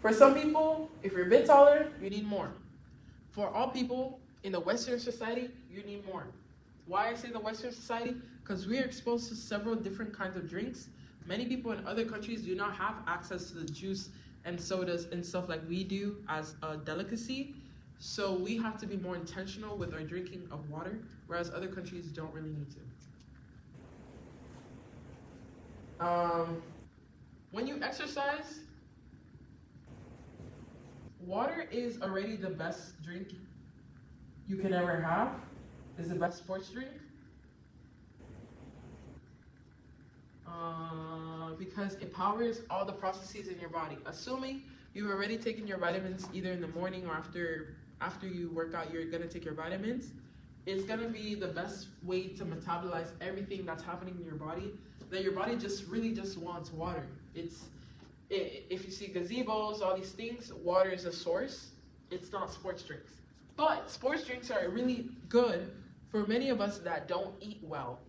For some people, if you're a bit taller, you need more. For all people in the Western society, you need more. Why I say the Western society? Because we are exposed to several different kinds of drinks. Many people in other countries do not have access to the juice and sodas and stuff like we do as a delicacy. So we have to be more intentional with our drinking of water, whereas other countries don't really need to. When you exercise, water is already the best drink you can ever have. It's the best sports drink. Because it powers all the processes in your body. Assuming you've already taken your vitamins either in the morning or after you work out, you're gonna take your vitamins. It's gonna be the best way to metabolize everything that's happening in your body. That your body really just wants water. If you see gazebos, all these things, water is a source. It's not sports drinks. But sports drinks are really good for many of us that don't eat well,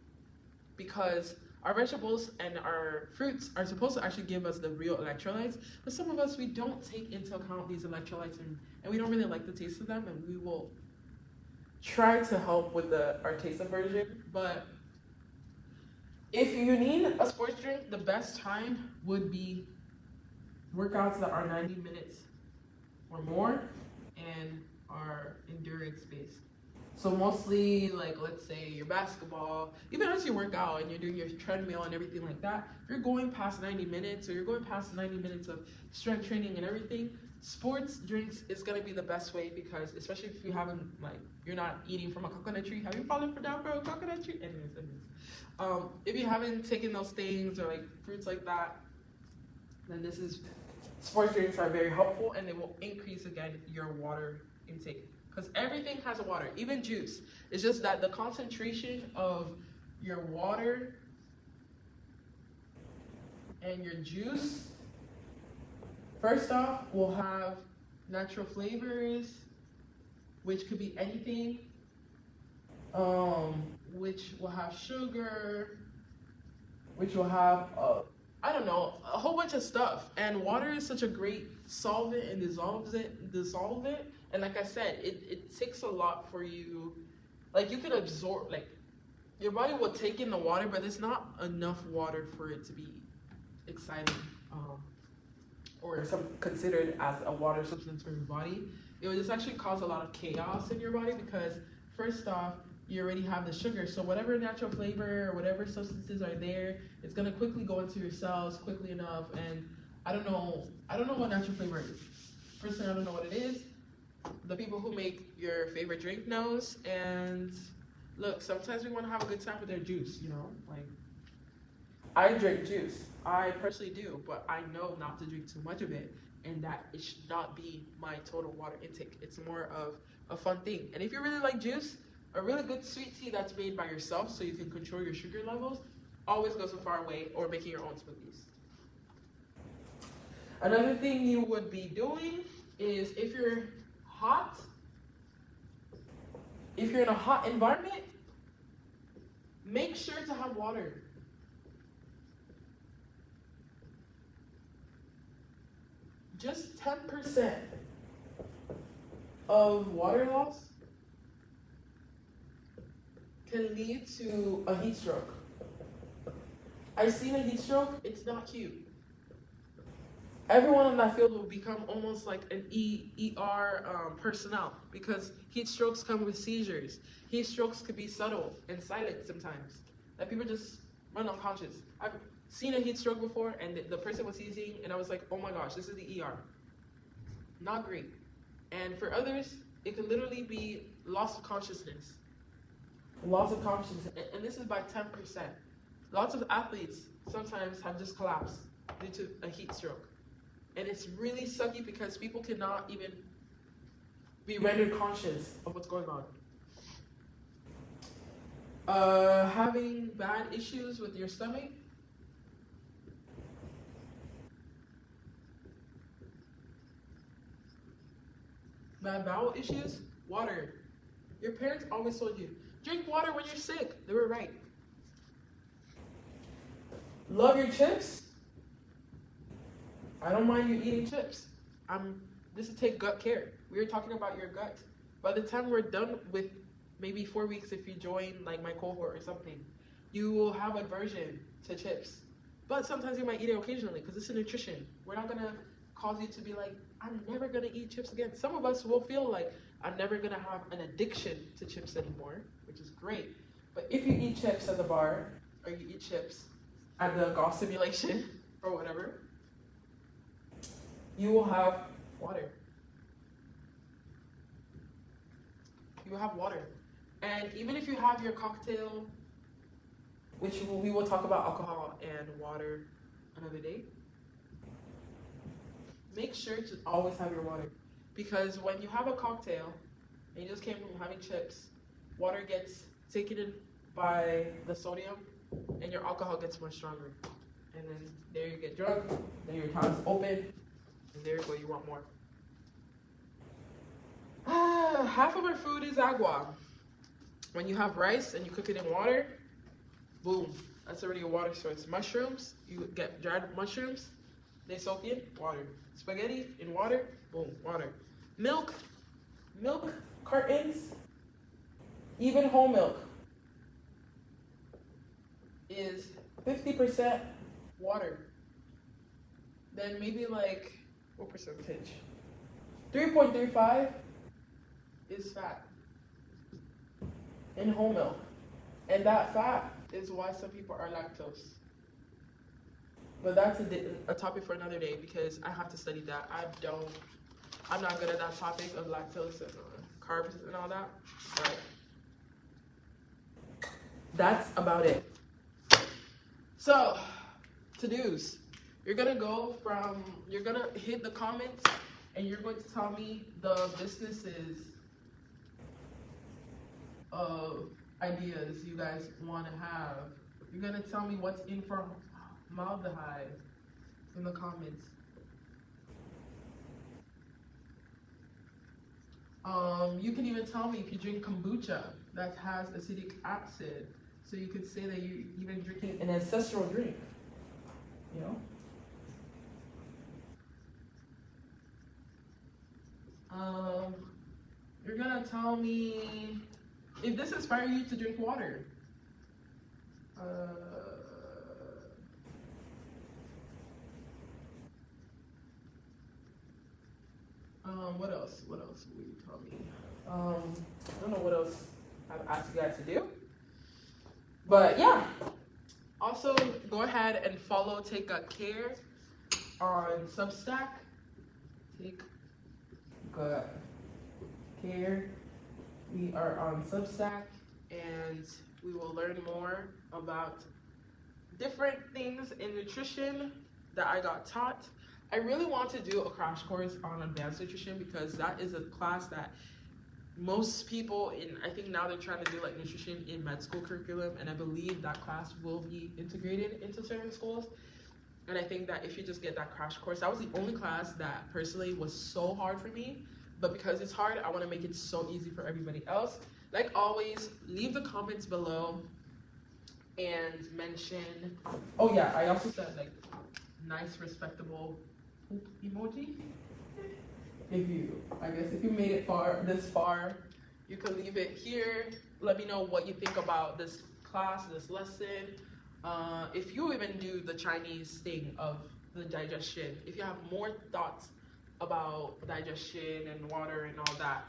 because our vegetables and our fruits are supposed to actually give us the real electrolytes, but some of us, we don't take into account these electrolytes and we don't really like the taste of them, and we will try to help with our taste aversion. But if you need a sports drink, the best time would be workouts that are 90 minutes or more and are endurance based. So mostly, like, let's say your basketball, even as you work out and you're doing your treadmill and everything like that, if you're going past 90 minutes or you're going past 90 minutes of strength training and everything, sports drinks is gonna be the best way, because especially if you haven't, like, you're not eating from a coconut tree. Have you fallen down from a coconut tree? Anyways. If you haven't taken those things or like fruits like that, then sports drinks are very helpful, and they will increase again your water intake. Because everything has water, even juice. It's just that the concentration of your water and your juice, first off, will have natural flavors, which could be anything, which will have sugar, which will have, I don't know, a whole bunch of stuff. And water is such a great solvent and dissolve it. And like I said, it takes a lot for you. Like, you could absorb, like, your body will take in the water, but it's not enough water for it to be exciting, or considered as a water substance for your body. It would just actually cause a lot of chaos in your body, because first off, you already have the sugar. So whatever natural flavor or whatever substances are there, it's gonna quickly go into your cells quickly enough. And I don't know what natural flavor is. Personally, I don't know what it is. The people who make your favorite drink knows. And look, sometimes we want to have a good time with their juice, you know? Like, I drink juice. I personally do, but I know not to drink too much of it, and that it should not be my total water intake. It's more of a fun thing. And if you really like juice, a really good sweet tea that's made by yourself so you can control your sugar levels always goes a far way, or making your own smoothies. Another thing you would be doing is, if you're in a hot environment, make sure to have water. Just 10% of water loss can lead to a heat stroke. I've seen a heat stroke, it's not cute. Everyone in that field will become almost like an ER personnel, because heat strokes come with seizures. Heat strokes could be subtle and silent sometimes, that people just run unconscious. I've seen a heat stroke before, and the person was seizing, and I was like, oh my gosh, this is the ER. Not great. And for others, it could literally be loss of consciousness. Loss of consciousness, and this is by 10%. Lots of athletes sometimes have just collapsed due to a heat stroke. And it's really sucky because people cannot even be rendered conscious of what's going on. Having bad issues with your stomach. Bad bowel issues. Water. Your parents always told you, drink water when you're sick. They were right. Love your chips. I don't mind you eating chips. This is take gut care. We were talking about your gut. By the time we're done with maybe 4 weeks, if you join like my cohort or something, you will have aversion to chips. But sometimes you might eat it occasionally because it's a nutrition. We're not gonna cause you to be like, I'm never gonna eat chips again. Some of us will feel like I'm never gonna have an addiction to chips anymore, which is great. But if you eat chips at the bar, or you eat chips at the golf simulation, or whatever, you will have water. You will have water. And even if you have your cocktail, which we will talk about alcohol and water another day, make sure to always have your water. Because when you have a cocktail, and you just came from having chips, water gets taken in by the sodium, and your alcohol gets much stronger. And then there you get drunk, then your tongue's open, and there you go, you want more. Half of our food is agua. When you have rice and you cook it in water, boom, that's already a water source. Mushrooms, you get dried mushrooms, they soak in water. Spaghetti in water, boom, water. Milk cartons, even whole milk is 50% water. Then maybe like, what percentage? 3.35 is fat in whole milk. And that fat is why some people are lactose. But that's a topic for another day because I have to study that. I'm not good at that topic of lactose and carbs and all that. But that's about it. So, to-dos. You're gonna hit the comments and you're going to tell me the businesses of ideas you guys want to have. You're gonna tell me what's in formaldehyde in the comments. You can even tell me if you drink kombucha that has acetic acid. So you could say that you're even drinking an ancestral drink, you know? You're gonna tell me if this inspires you to drink water. What else? What else will you tell me? I don't know what else I've asked you guys to do. But yeah. Also, go ahead and follow Take Gut Care on Substack. Take Gut Care. We are on Substack, and we will learn more about different things in nutrition that I got taught. I really want to do a crash course on advanced nutrition because that is a class that most people I think now they're trying to do like nutrition in med school curriculum, and I believe that class will be integrated into certain schools. And I think that if you just get that crash course, that was the only class that personally was so hard for me, but because it's hard, I want to make it so easy for everybody else. Like always, leave the comments below and mention, oh yeah, I also said like nice respectable poop emoji. If you made it this far, you can leave it here. Let me know what you think about this class, this lesson. If you even do the Chinese thing of the digestion, if you have more thoughts about digestion and water and all that,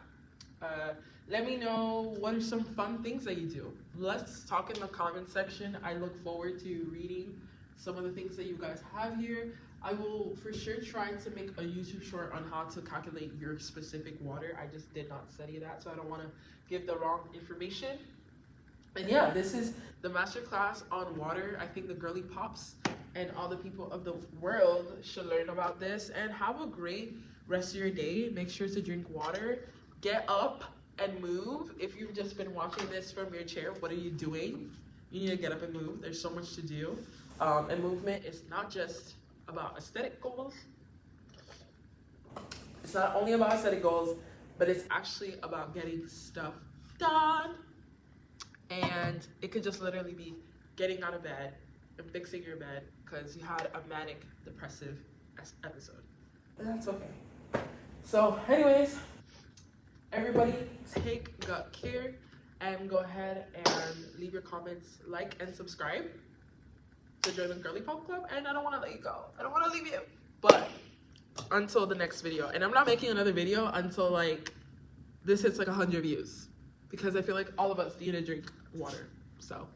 let me know what are some fun things that you do. Let's talk in the comment section. I look forward to reading some of the things that you guys have here. I will for sure try to make a YouTube short on how to calculate your specific water. I just did not study that, so I don't want to give the wrong information. And yeah, this is the masterclass on water. I think the girly pops and all the people of the world should learn about this, and have a great rest of your day. Make sure to drink water, get up and move. If you've just been watching this from your chair, what are you doing? You need to get up and move. There's so much to do. And movement is not just about aesthetic goals. It's not only about aesthetic goals, but it's actually about getting stuff done. And it could just literally be getting out of bed and fixing your bed because you had a manic depressive episode. And that's okay. So anyways, everybody take good care and go ahead and leave your comments, like and subscribe to join the Girly Pop Club. And I don't want to let you go. I don't want to leave you. But until the next video. And I'm not making another video until like this hits like 100 views, because I feel like all of us need to drink water. So